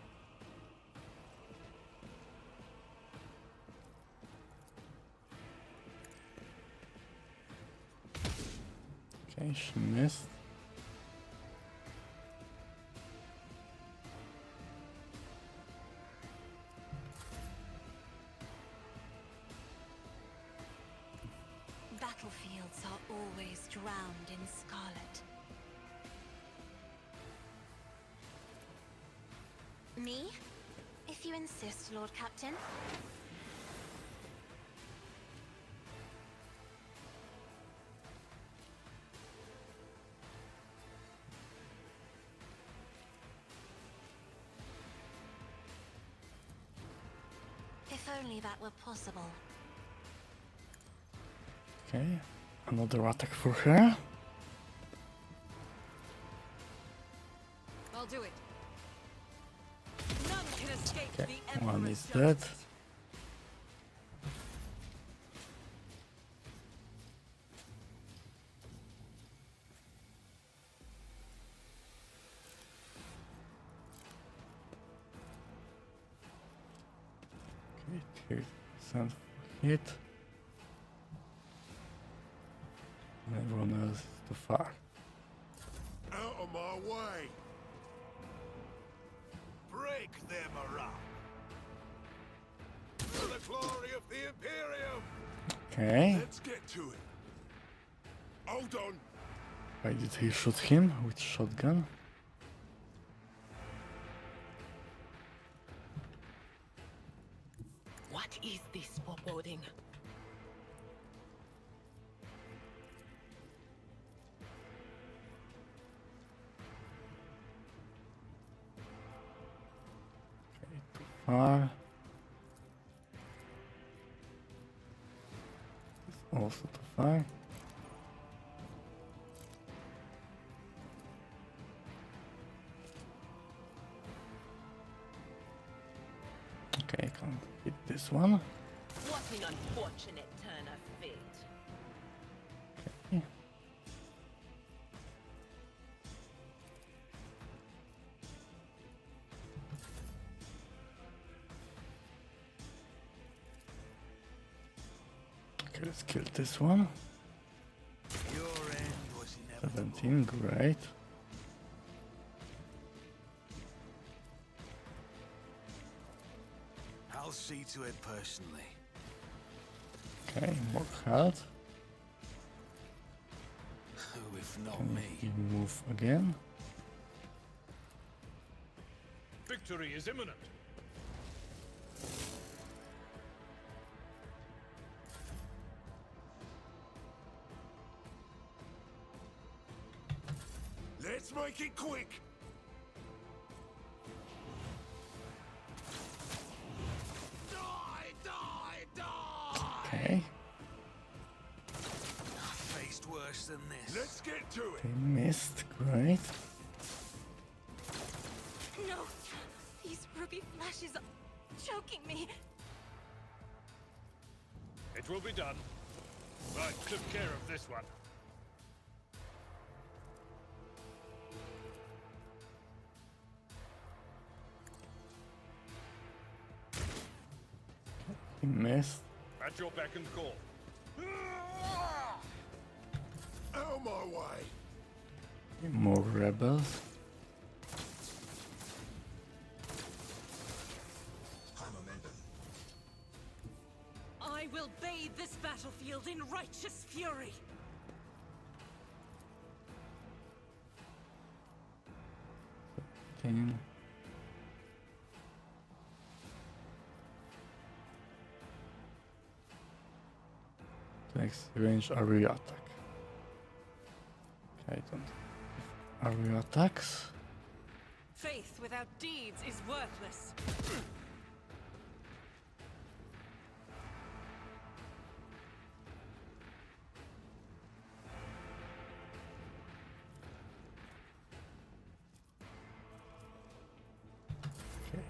Okay, she missed. Battlefields are always drowned in scarlet. Me? If you insist, Lord Captain. If only that were possible. Okay, another attack for her. I'll do it. None can escape Okay, the one Emperor's is dead. justice. Okay, 30% hit. And everyone else is too far. Out of my way! Break them up! For the glory of the Imperium! Okay, Let's get to it. Hold on. why did he shoot him with shotgun? What is this foreboding? Okay, too far. This also too far. Okay, I can't hit this one. What an unfortunate turn of fate. Okay. Okay, let's kill this one. Your end was inevitable. 17, great. I'll see to it personally. Okay, more health. Who if not Can me? he move again? Victory is imminent. Let's make it quick! Die! Die! Die! Okay, I've faced worse than this. Let's get to it! they missed, great. No! These ruby flashes are choking me! It will be done. I took care of this one. He missed. At your beck and call. Out of my way! More rebels. I will bathe this battlefield in righteous fury. Thing. Next range area attack. Okay, I don't. Area attacks. Faith without deeds is worthless. Okay.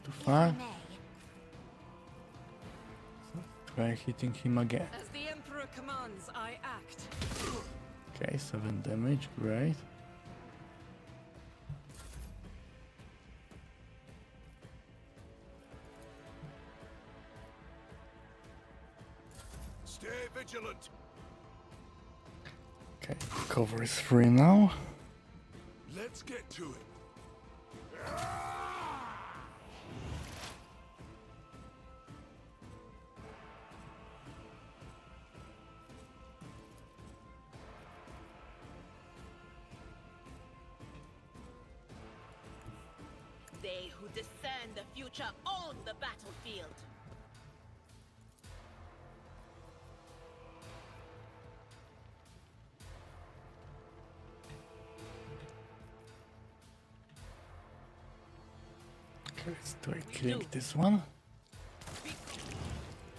too If I far. may. Try hitting him again. As the Emperor commands, I act. Okay, 7 damage, great. Stay vigilant. Okay, cover is free now. Let's get to it. They who discern the future own the battlefield. Okay, let's try killing this one.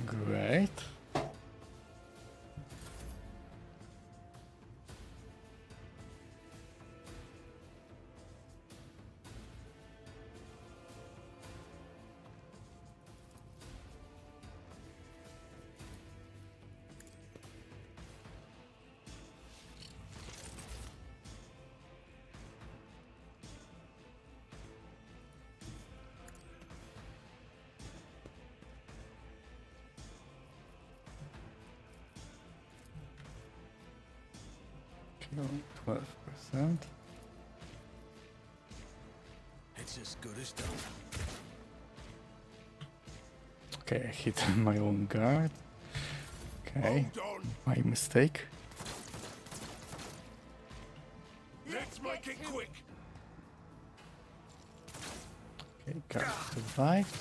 Great. Killing 12%. It's as good as done. Okay, I hit my own guard. Okay, Hold on. my mistake. Let's make it quick. Okay, guard survived.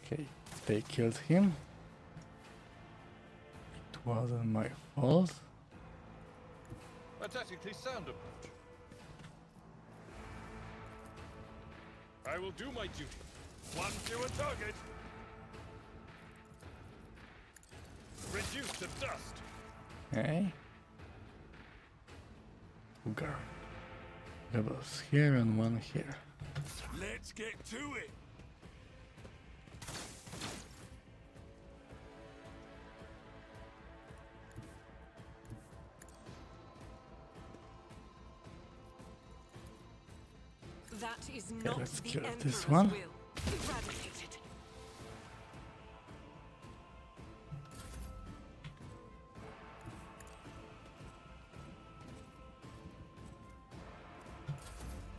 Okay, they killed him. It wasn't my fault. A tactically sound approach. I will do my duty. One fewer target. Reduced to dust. Okay. Guard. Rebels here and one here. Let's get to it. That is not let's the kill Emperor's this one. will. Eradicate it.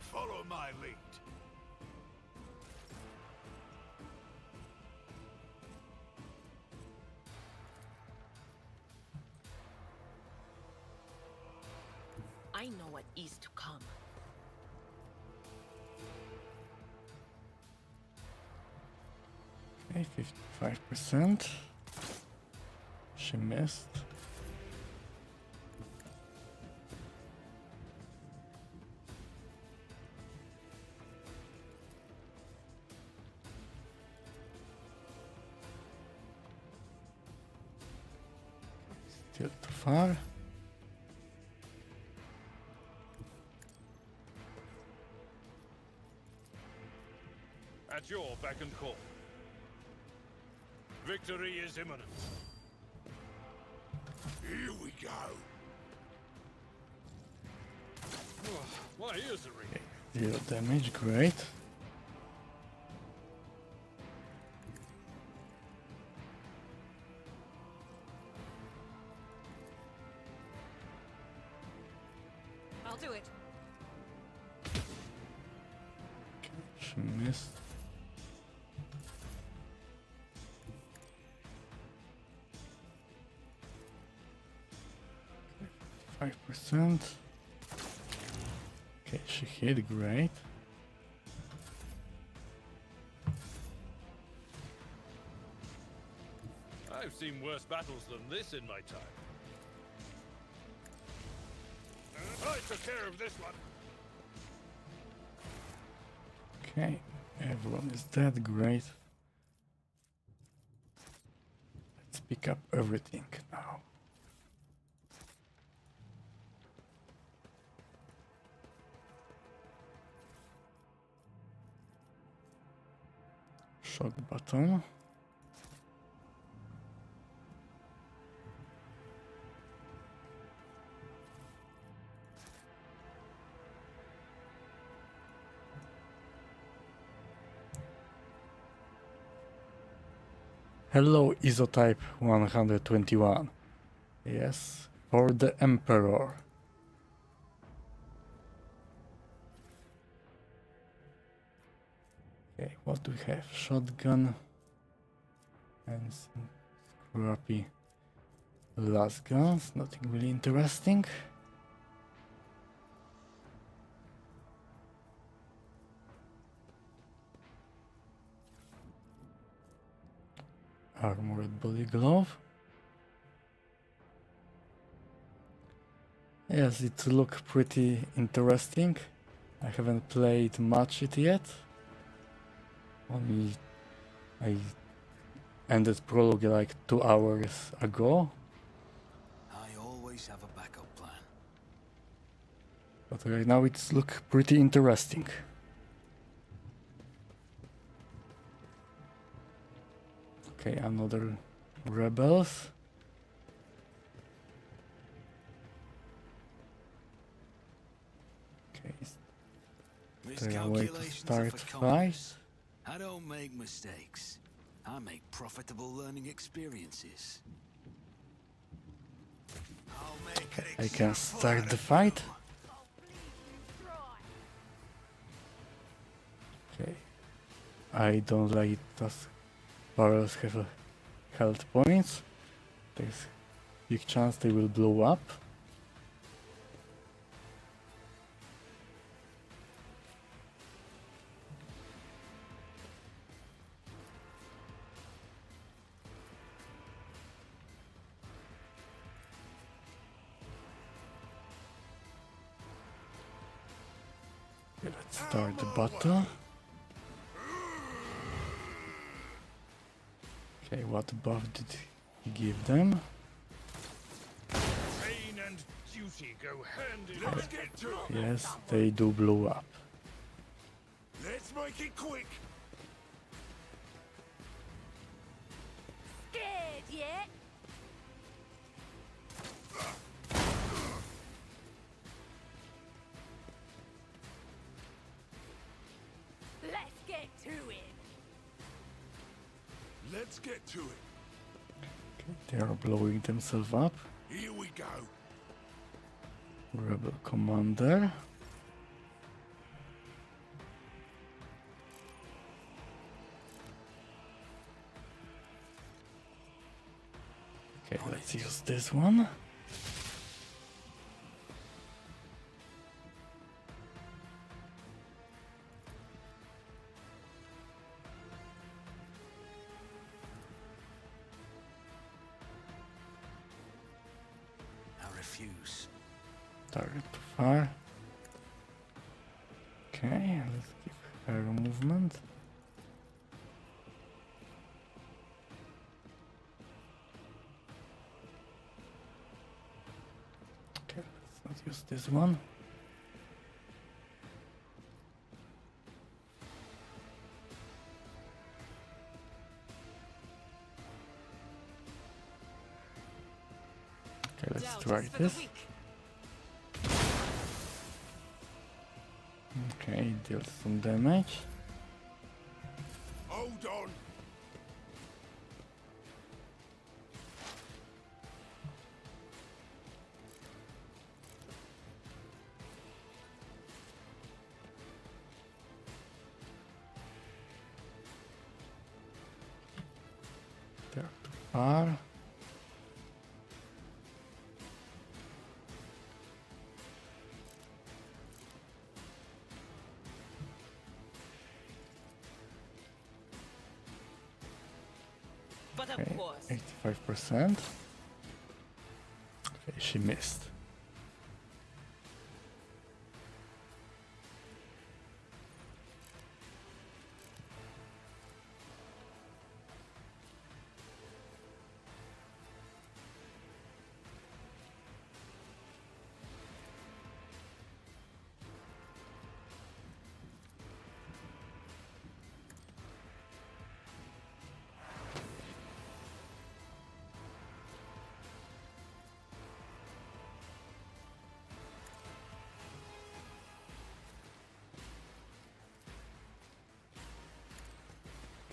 Follow my lead. I know what is to come. Okay, 55%. She missed. Still too far. At your beck and call. Victory is imminent. Here we go. My ears are ringing. 0 damage, great. I'll do it. She missed. Okay, 5%. Okay, she hit, great. I've seen worse battles than this in my time. I took care of this one. Okay, everyone is dead, great. Let's pick up everything now. shock button. Hello, Isotype 121. Yes, for the Emperor. Okay, what do we have? Shotgun and some scrappy las guns. Nothing really interesting. Armored body glove. Yes, it looks pretty interesting. I haven't played much it yet. Only I ended prologue like 2 hours ago. I always have a backup plan. But right now it's look pretty interesting. Okay, another rebels. Okay, they're away to start fight. I don't make mistakes. I make profitable learning experiences. I'll make an I can example start out the of fight. you. Okay, I don't like it as barrels have health points. There's big chance they will blow up. Okay, let's start the battle. Okay, what buff did he give them? Pain and duty go hand in Let's hand. get to it. Yes, they do blow up. Let's make it quick. Scared yet? Let's get to it. Let's get to it. They are blowing themselves up. Here we go. Rebel commander. Okay, let's use this one. I refuse. Target too far. Okay, let's give her movement. Okay, let's not use this one. Okay, let's try this. Okay, deals some damage. Hold on. They're too far. But of Okay, course. 85%. Okay, she missed.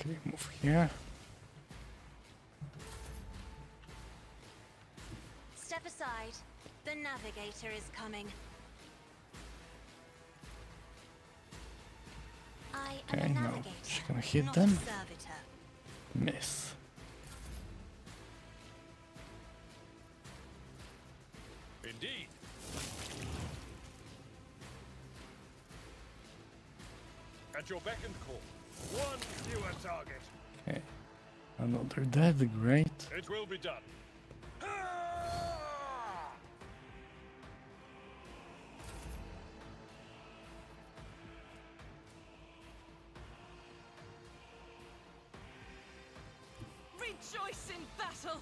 Okay, move here. Step aside. The navigator is coming. I am Okay, a now navigator, she's gonna hit not them. a servitor. Miss. Indeed. At your beck and call. One fewer target. Okay. Another dead, great. It will be done. Rejoice in battle!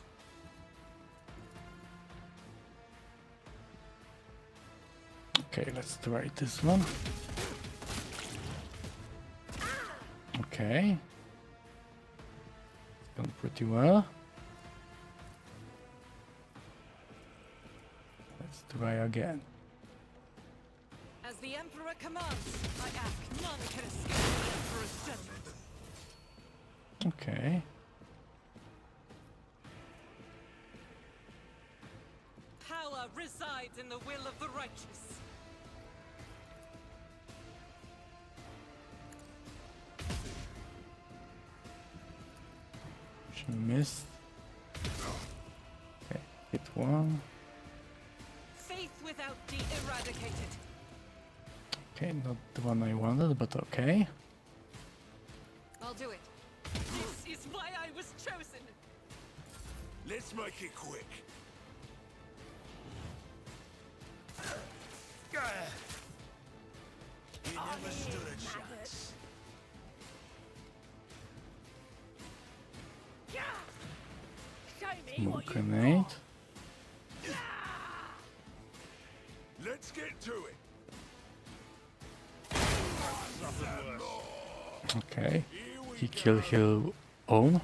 Okay, let's try this one. Okay. It's gone pretty well. Let's try again. As the Emperor commands, I ask none can escape the Emperor's judgment. Okay. Power resides in the will of the righteous. She missed. Okay, hit one. Faith without deed eradicated. Okay, not the one I wanted, but okay. I'll do it. This is why I was chosen. Let's make it quick. You never stood a chance. More grenade. Let's get to it. Okay. He killed his own.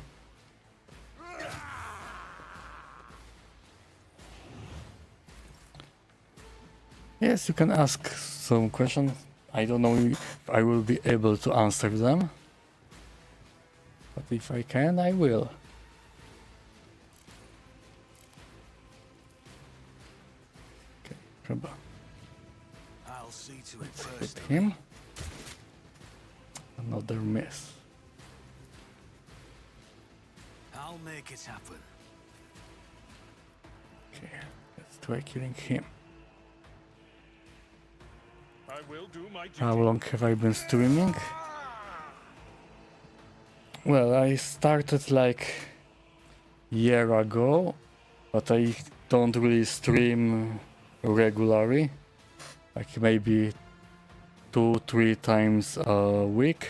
Yes, you can ask some questions. I don't know if I will be able to answer them. But if I can, I will. Okay, Rubber. I'll see to it Hit first. him. Another miss. I'll make it happen. Okay, let's try killing him. I will do my duty. How long have I been streaming? Well, I started like year ago, but I don't really stream regularly, like maybe 2-3 times a week.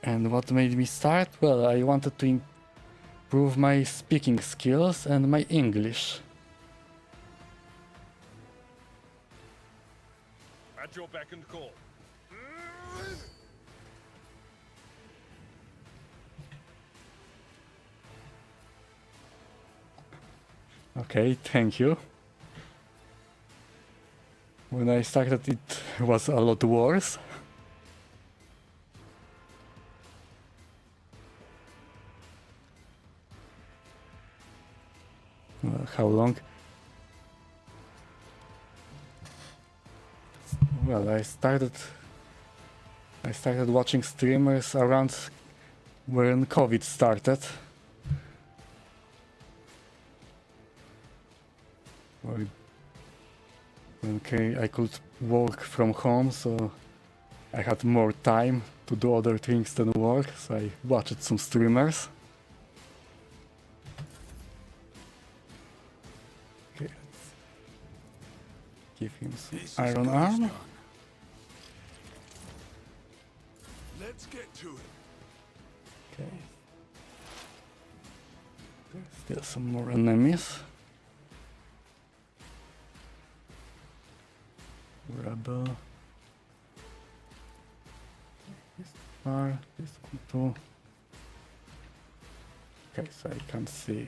And what made me start? Well, I wanted to improve my speaking skills and my English. At your beck and call. Okay, thank you. When I started, it was a lot worse. How long? Well, I started watching streamers around when COVID started. Well, okay, I could work from home, so I had more time to do other things than work, so I watched some streamers. Okay, let's give him some This is iron ghost arm. gun. Let's get to it. Okay. There's still some more enemies. Rebel. This far, this one too. Okay, so I can't see.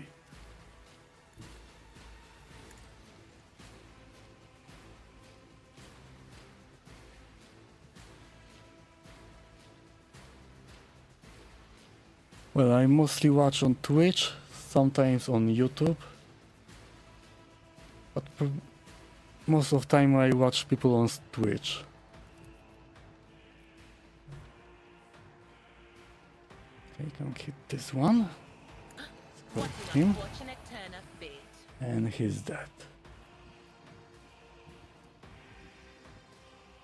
Well, I mostly watch on Twitch, sometimes on YouTube, but most of the time I watch people on Twitch. Okay, can hit this one. What Let's an him. unfortunate turn of fate. And he's dead.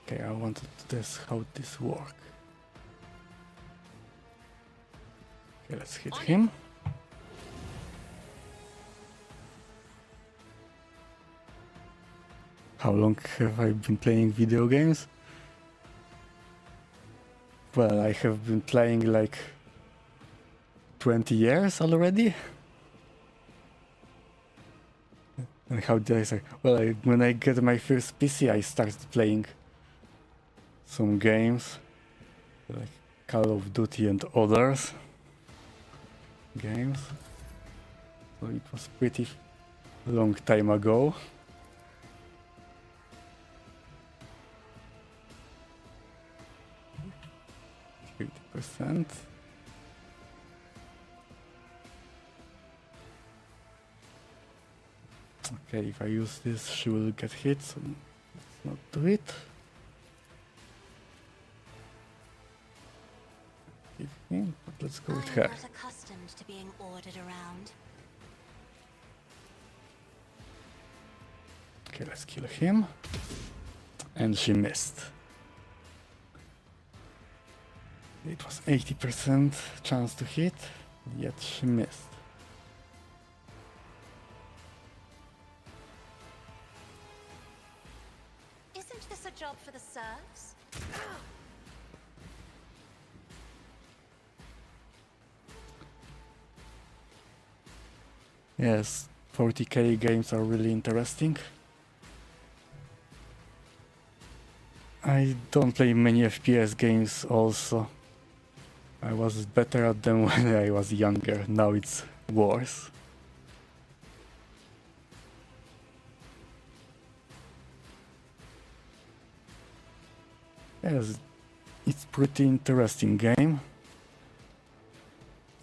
Okay, I wanted to test how this works. Okay, let's hit him. How long have I been playing video games? Well, I have been playing like 20 years already. And how did I say? Well, when I get my first PC, I started playing some games like Call of Duty and others games. So it was pretty long time ago. 50%. Okay, if I use this, she will get hit, so let's not do it. Hit him, but let's go with her. I'm not accustomed to being ordered around. Okay, let's kill him. And she missed. It was 80% chance to hit, yet she missed. Isn't this a job for the serfs? Yes, 40k games are really interesting. I don't play many FPS games also. I was better at them when I was younger, now it's worse. Yes, it's pretty interesting game.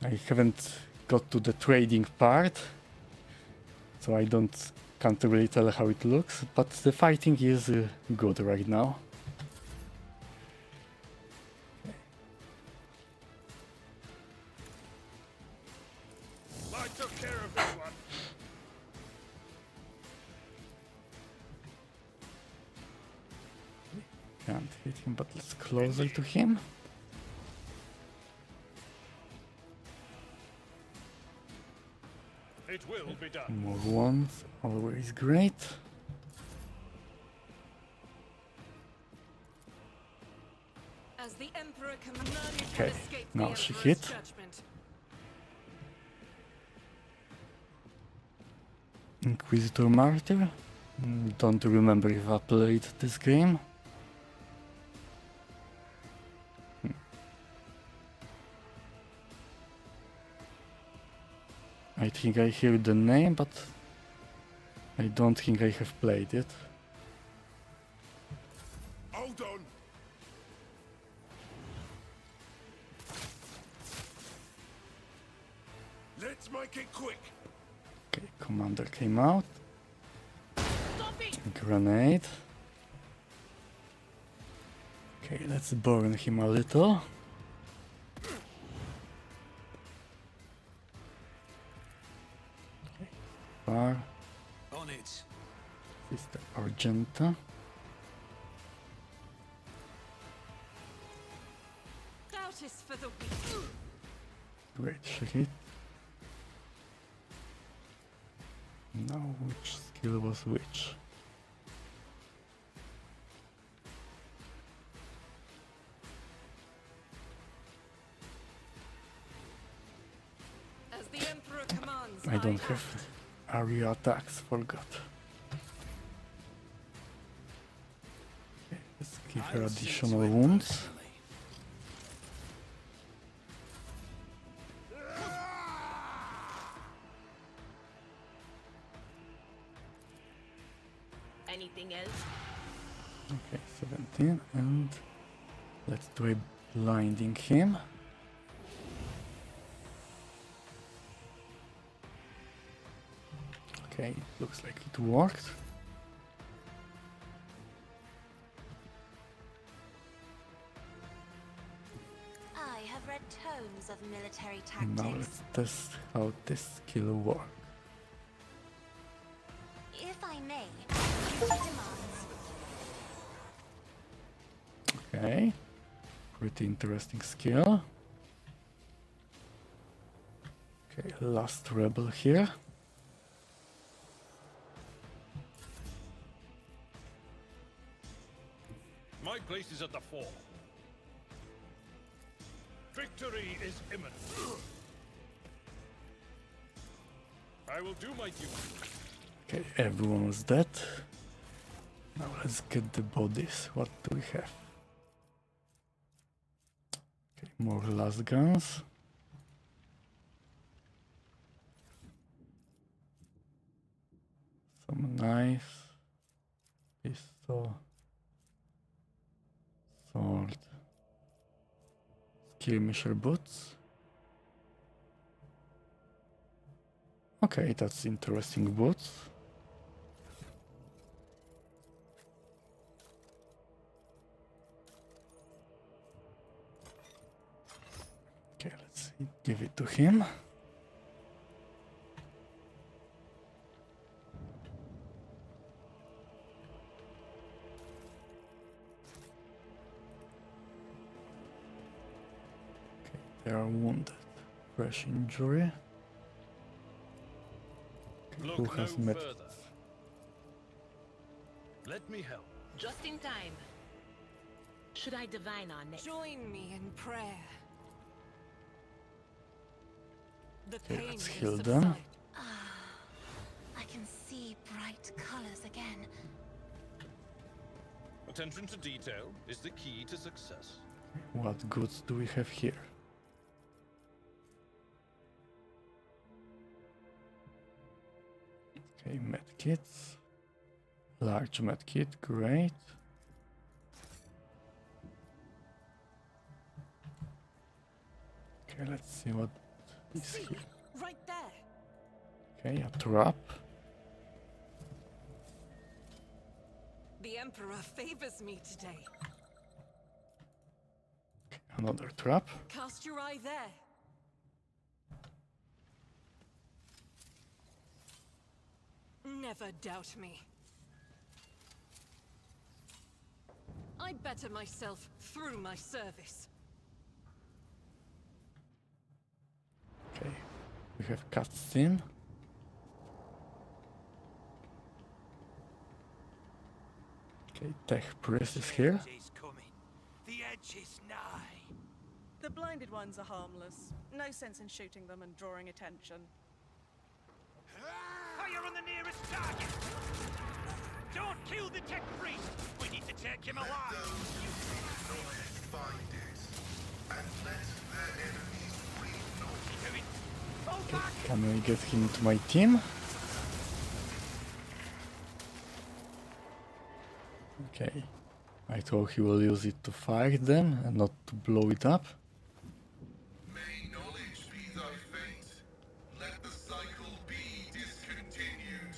I haven't got to the trading part, so I can't really tell how it looks, but the fighting is good right now. I took care of this one. Can't hit him, but let's closer to him. It will be done. More ones, always great. As the Emperor commanded, Okay, now she hit. Inquisitor Martyr. Don't remember if I played this game. I think I hear the name, but I don't think I have played it. Hold on. Let's make it quick. Okay, Commander came out. Stop it! Grenade. Okay, let's burn him a little. Okay, far. On it. Sister Argenta. Doubt is for the weak. Great, she hit. Now which skill was which? As the Emperor commands, I don't have area attacks, forgot. Okay, let's give her I'll see additional to it wounds. personally. Anything else? Okay, 17, and let's try blinding him. Okay, looks like it worked. I have read tomes of military And now tactics. let's test how this skill works. If I may, duty demands. Okay, pretty interesting skill. Okay, last rebel here. My place is at the fore. Victory is imminent. I will do my duty. Okay, everyone was dead. Now let's get the bodies. What do we have? Okay, more las guns. Some knives. Pistol. Sword. Skirmisher boots. Okay, that's interesting boots. Okay, let's see. Give it to him. Okay, they are wounded. Fresh injury. Okay, who Look no has met? further. Let me help. Just in time. Should I divine our next? Join me in prayer. The Okay, pain let's will heal them. subside. I can see bright colors again. Attention to detail is the key to success. What goods do we have here? Okay, medkits. Large medkit, great. Okay, let's see what is here. Right there. Okay, a trap. The Emperor favors me today. Another trap. Cast your eye there. Never doubt me. I better myself through my service. Okay, we have cutscene. Okay, Tech Priest is here. Change is coming. The edge is nigh. The blinded ones are harmless. No sense in shooting them and drawing attention. Fire on the nearest target! Don't kill the tech priest! We need to take him alive! Find it and let their enemies breathe north. Fall back! Can we get him to my team? Okay, I thought he will use it to fight them and not to blow it up. May knowledge be thy fate. Let the cycle be discontinued.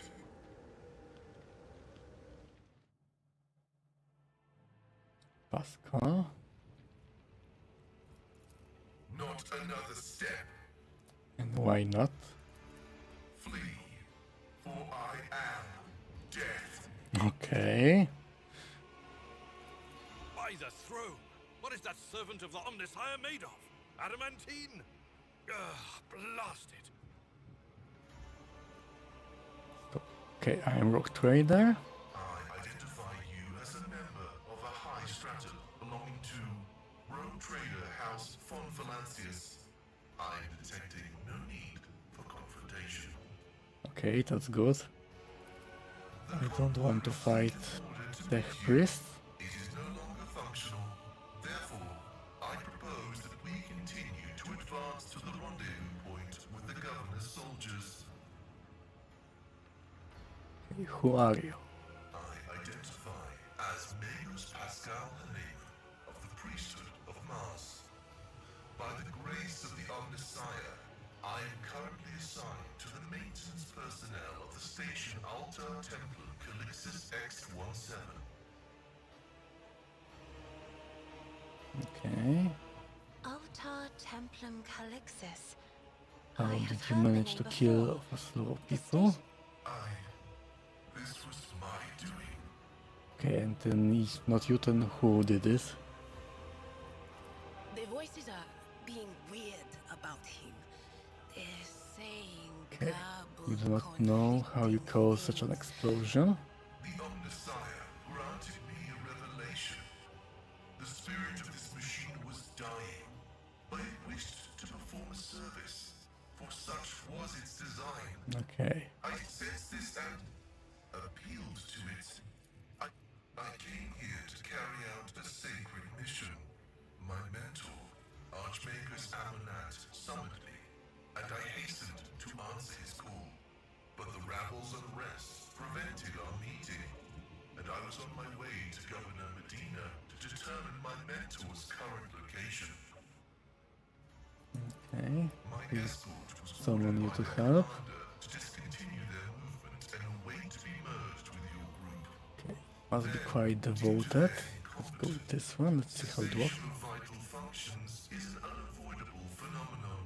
Pascal. Not another step. And why not? Flee, for I am death. Okay. By the throne! What is that servant of the Omnissiah made of? Adamantine? Blasted. Okay, I am Rogue Trader. I identify you as a member of a high stratum belonging to Rogue Trader House von Valancius. I am detecting no need for confrontation. Okay, that's good. I don't want to fight Tech Priest. It is no longer functional. Therefore, I propose that we continue to advance to the rendezvous point with the governor's soldiers. Okay, who are you? I identify as Magus Pascal Hanif of the priesthood of Mars. By the grace of the Omnissiah, I am currently assigned to the maintenance personnel of the station Altar Templum Calixis X-17. Okay. Altar Templum Calixis. How I did have you heard the manage name to before. kill a slew of The people? station- This was my doing. Okay, and then if not you, then who did this? The voices are being weird about him. They're saying Okay. You do garbled, not know how you conflicting caused such an things. explosion. The Omnissiah granted me a revelation. The spirit of this machine was dying, but it wished to perform a service, for such was its design. Okay. I sensed this and appealed to it. I came here to carry out a sacred mission. My mentor, Archmagus Amonat, summoned me, and I hastened to answer his call. But the rabble's unrest prevented our meeting, and I was on my way to Governor Medina to determine my mentor's current location. Okay. My Is escort was someone ordered you by to their help? commander to discontinue their movement and await to be merged with your group. Okay. Must be Then, quite due to devoted. their Let's go with incompetence, this one. Let's see how it works. cessation of vital functions is an unavoidable phenomenon,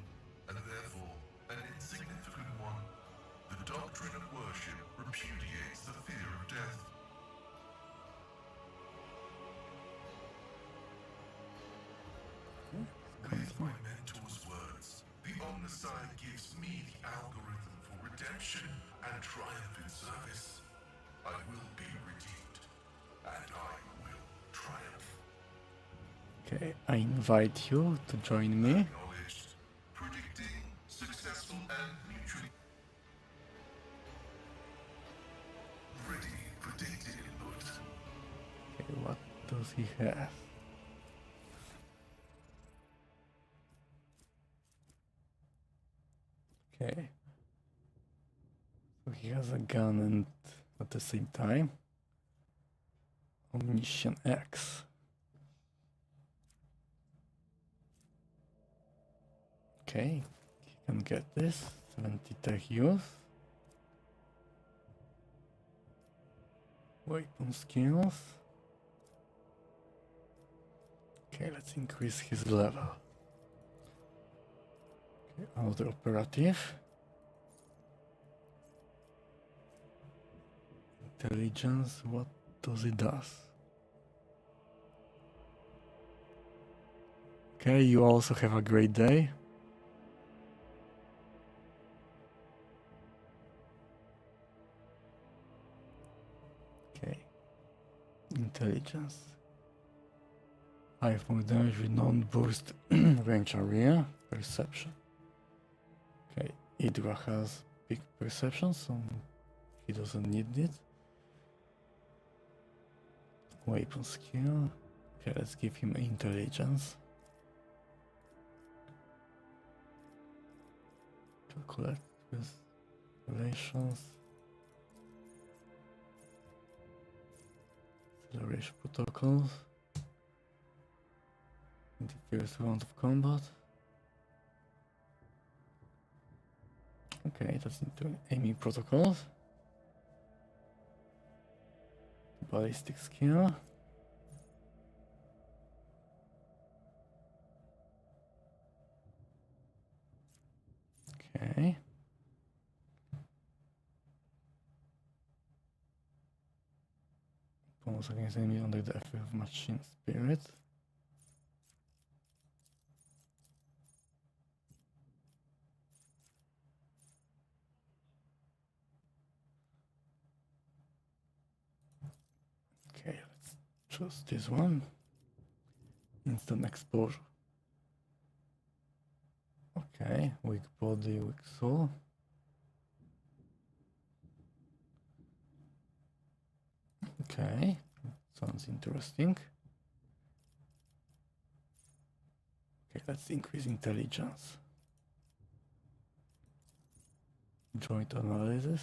and therefore an insignificant one. The doctrine of worship repudiates the fear of death. With my mentor's words, the Omnissiah gives me the algorithm for redemption and triumph in service. I will be redeemed, and I will triumph. Okay, I invite you to join me. Acknowledged. Predicting, successful, and mutually ready for data input. Okay, what does he have? Okay. So he has a gun and at the same time Omniscient X. Okay, he can get this. 70 tech use. Weapon skills. Okay, let's increase his level. Okay, another operative. Intelligence, what does it does? Okay, you also have a great day. Okay. Intelligence. 5 more damage with non-burst range area. Perception. Okay, Hydra has big perception, so he doesn't need it. Weapon skill. Okay, let's give him intelligence. Calculate with relations. Acceleration protocols. In the first round of combat. Okay, that's into aiming protocols. Ballistic skill. Okay. Bonus against enemy under the effect of machine spirit. Okay, let's choose this one. Instant exposure. Okay, weak body, weak soul. Okay, sounds interesting. Okay, let's increase intelligence. Joint analysis.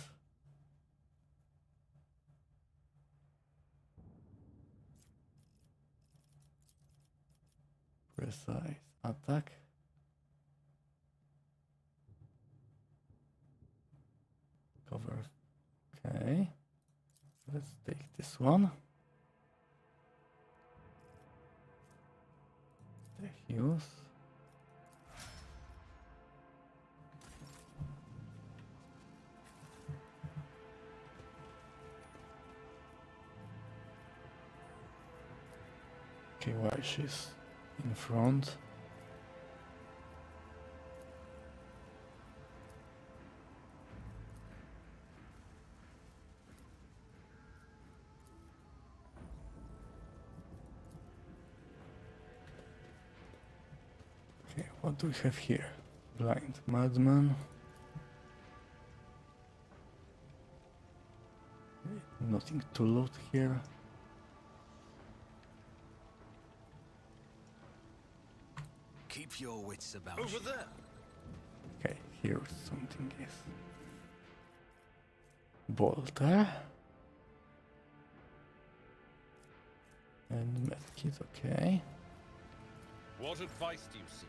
Precise attack. Okay, let's take this one. The Hughes. Okay, why she's in front? Okay, what do we have here? Blind madman. Okay, nothing to loot here. Keep your wits about Over you. there. Okay, here something is. Bolter. And medkit, okay. What advice do you seek?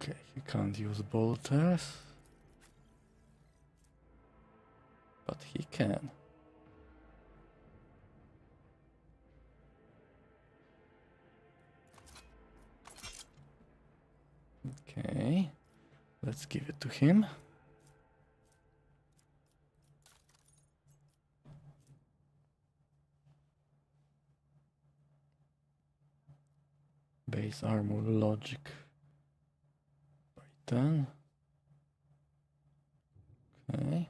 Okay, he can't use bolters. But he can. Okay, let's give it to him. Base armor logic. Right then. Okay.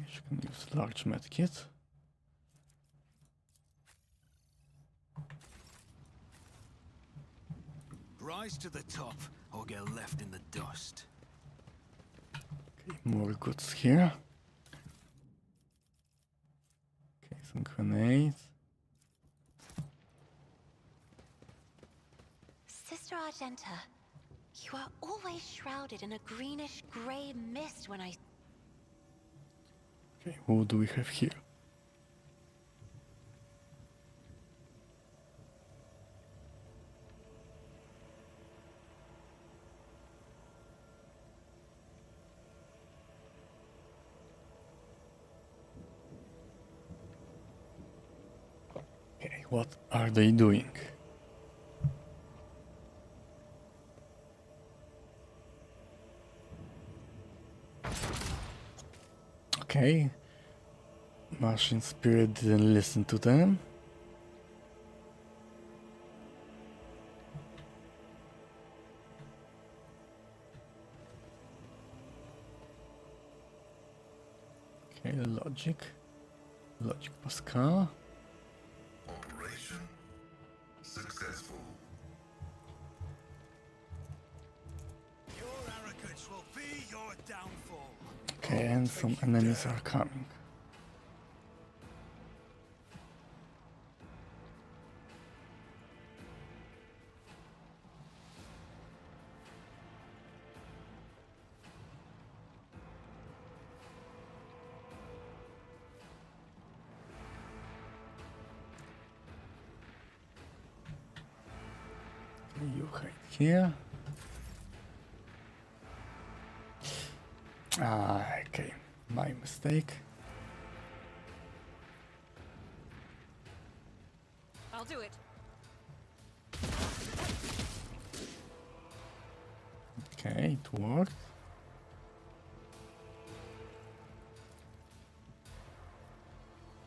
She can use large medkit. Rise to the top or get left in the dust. Okay, more goods here. Okay, some grenades. Sister Argenta, you are always shrouded in a greenish-gray mist when I... Okay, who do we have here? Okay, what are they doing? Okay, Martian Spirit didn't listen to them. Okay, Logic Pascal. Operation successful. Your arrogance will be your downfall. Okay, and some enemies are coming. Okay, you hide here. Ah, okay, my mistake. I'll do it. Okay, it worked.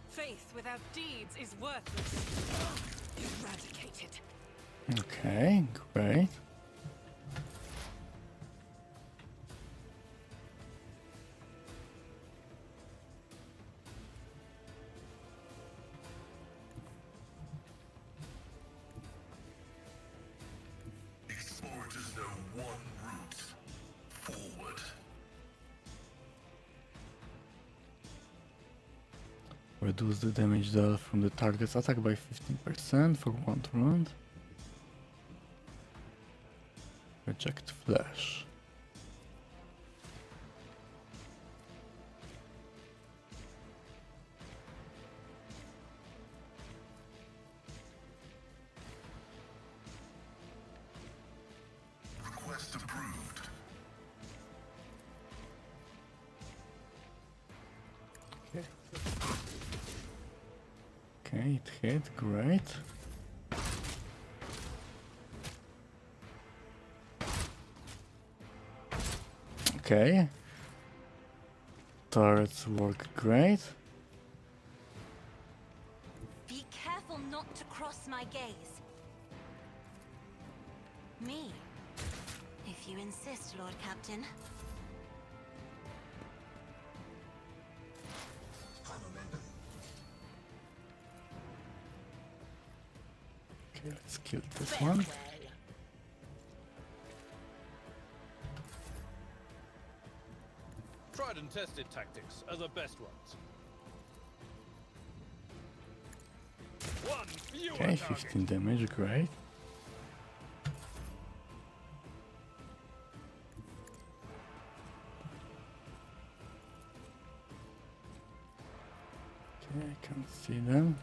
Faith without deeds is worthless. Eradicated. Okay, great. Explorators know one route forward. Reduce the damage dealt from the target's attack by 15% for 1 round. Reject flash. Request approved. Okay. Okay, it hit, great. Okay. Turrets work great. Be careful not to cross my gaze. Me? If you insist, Lord Captain. Okay, let's kill this one. Tried and tested tactics are the best ones. One fewer Okay, target. 15 damage, great. Okay, I can see them.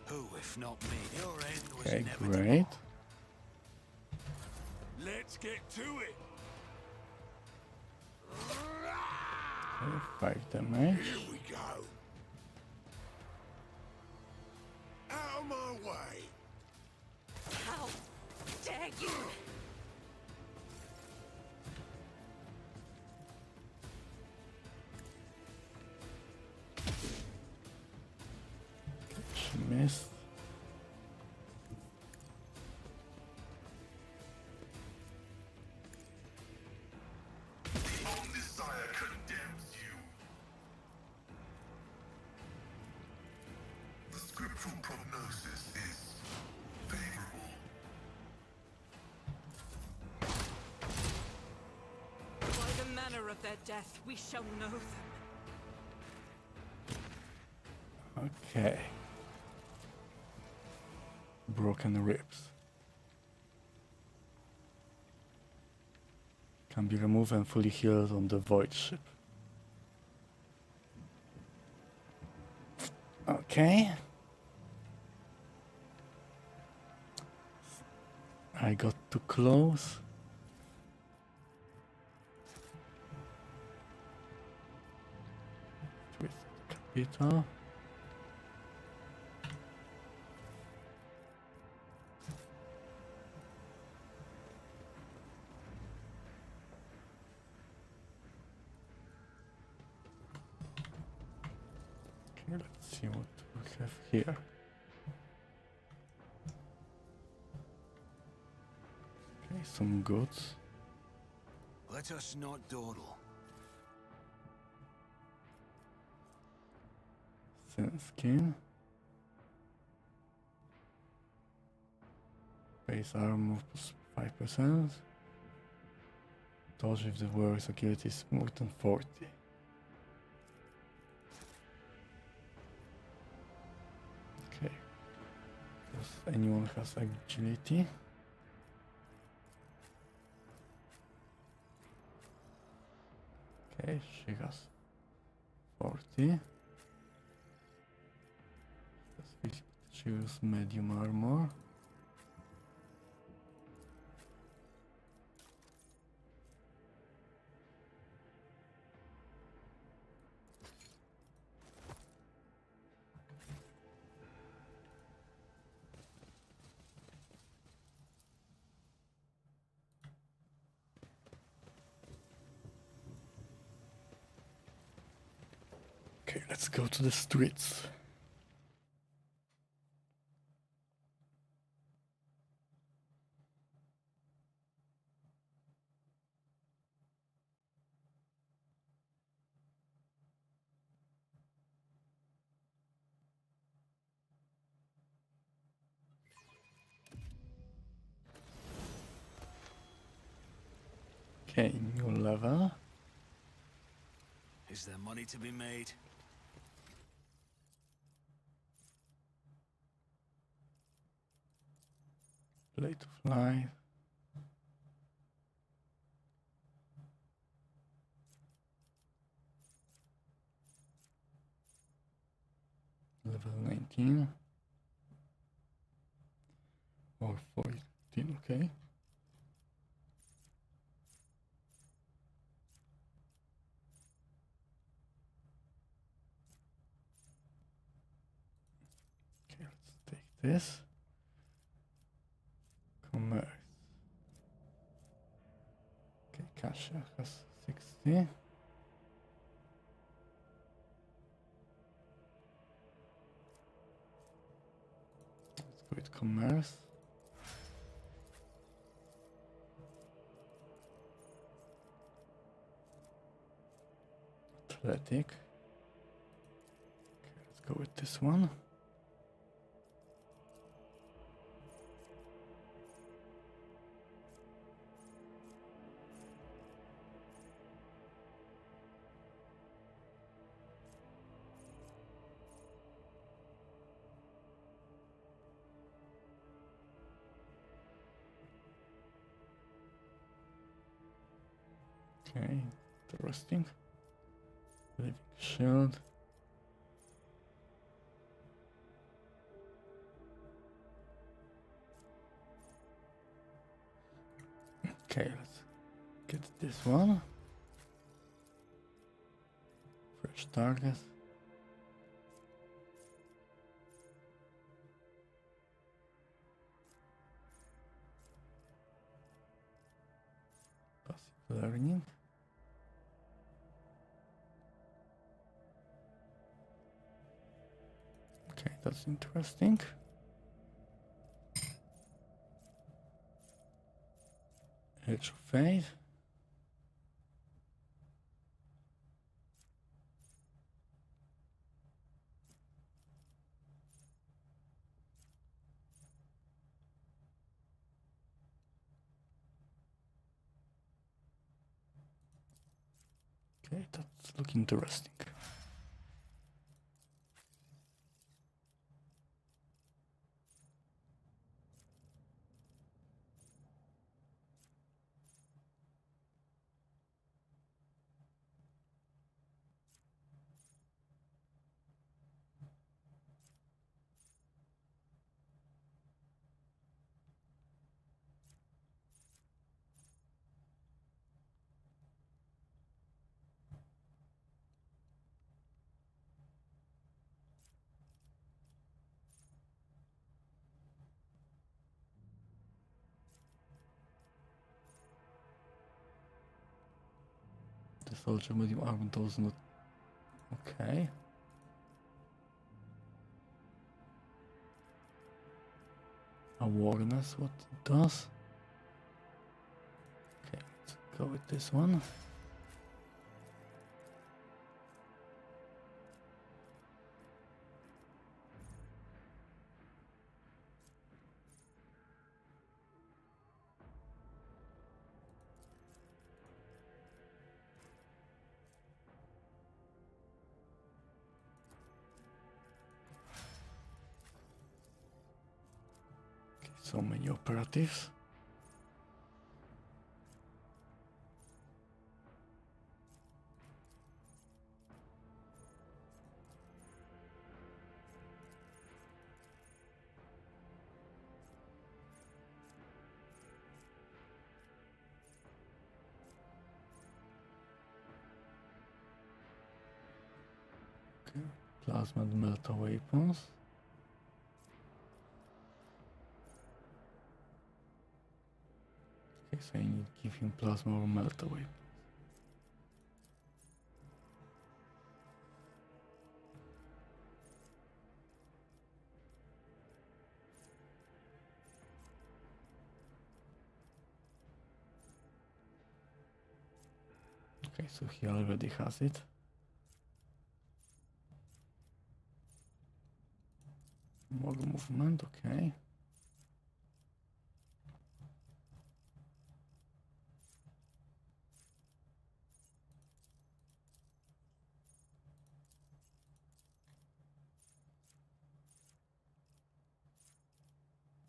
Who, if not me? Your end was Okay, inevitable. great. Let's get to it. Okay, 5 damage. Here we go. Out of my way. How dare you! She missed. The own desire condemns you. The scriptural prognosis is favorable. By the manner of their death, we shall know them. Okay. Broken ribs. Can be removed and fully healed on the void ship. Okay. I got too close. With capital. Okay, let's see what we have here. Okay, some goods. Let us not dawdle. Thin skin. Base armor plus 5%. Dodge if the wearer's agility is more than 40. Okay. Does anyone has agility? Okay, she has 40. She uses medium armor. Okay, let's go to the streets. Okay, new level. Is there money to be made? Play to fly. Level 19 or 14, okay. Okay, let's take this. Commerce. Okay, cash has 60. Let's go with commerce. Athletic. Okay, let's go with this one. Okay, interesting. Living shield. Okay, let's get this one. Fresh target. Passive learning. Okay, that's interesting. Edge of Fate. Okay, that's looking interesting. The soldier medium armor does not. Okay. Awareness, what it does. Okay, let's go with this one. Okay, so many operatives. Okay, plasma and melta weapons. Okay, so I need to give him plasma or melta weapons. Okay, so he already has it. More movement, okay.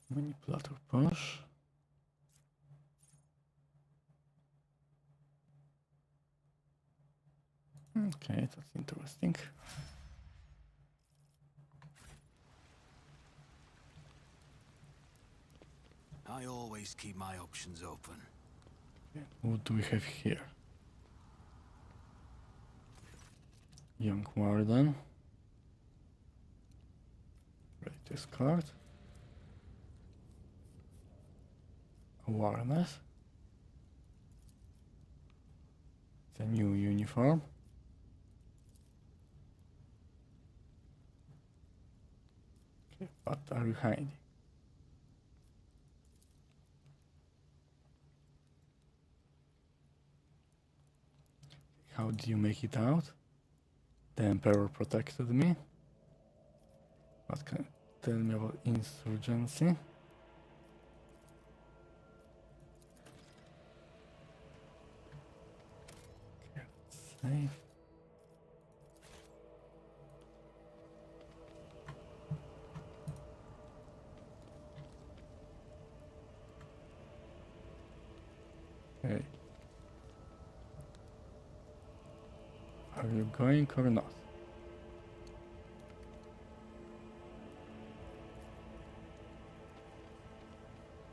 Manipulator push. Okay, that's interesting. I always keep my options open. Okay, what do we have here? Young Warden. Latest card. Awareness. It's a new uniform. Okay, what are you hiding? How did you make it out? The Emperor protected me. What can you tell me about insurgency? Okay, save. Okay. Are you going or not?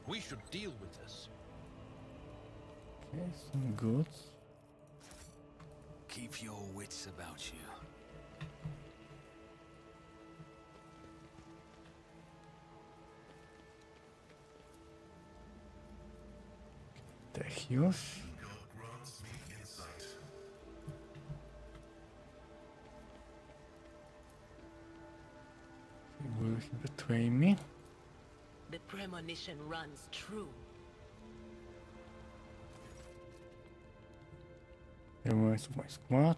We should deal with this. Okay, some goods. Keep your wits about you. Techios. God grants me insight. Will he betray me? The premonition runs true. Remains of my squad.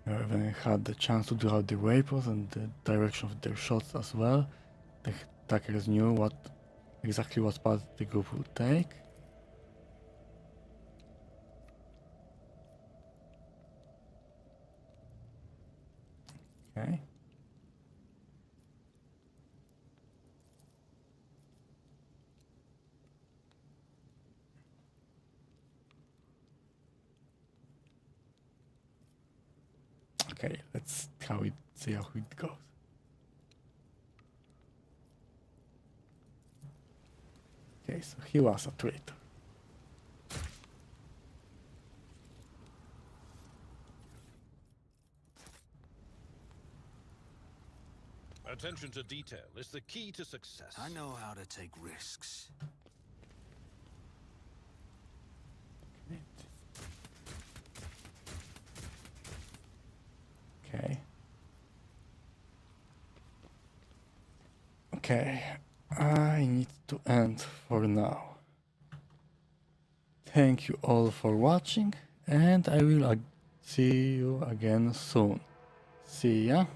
I haven't had the chance to draw the weapons and the direction of their shots as well. The attackers knew exactly what path the group would take. Okay. Okay, let's see how it goes. Okay, so he was a traitor. Attention to detail is the key to success. I know how to take risks. Okay. Okay, I need to end for now. Thank you all for watching, and I will see you again soon. See ya.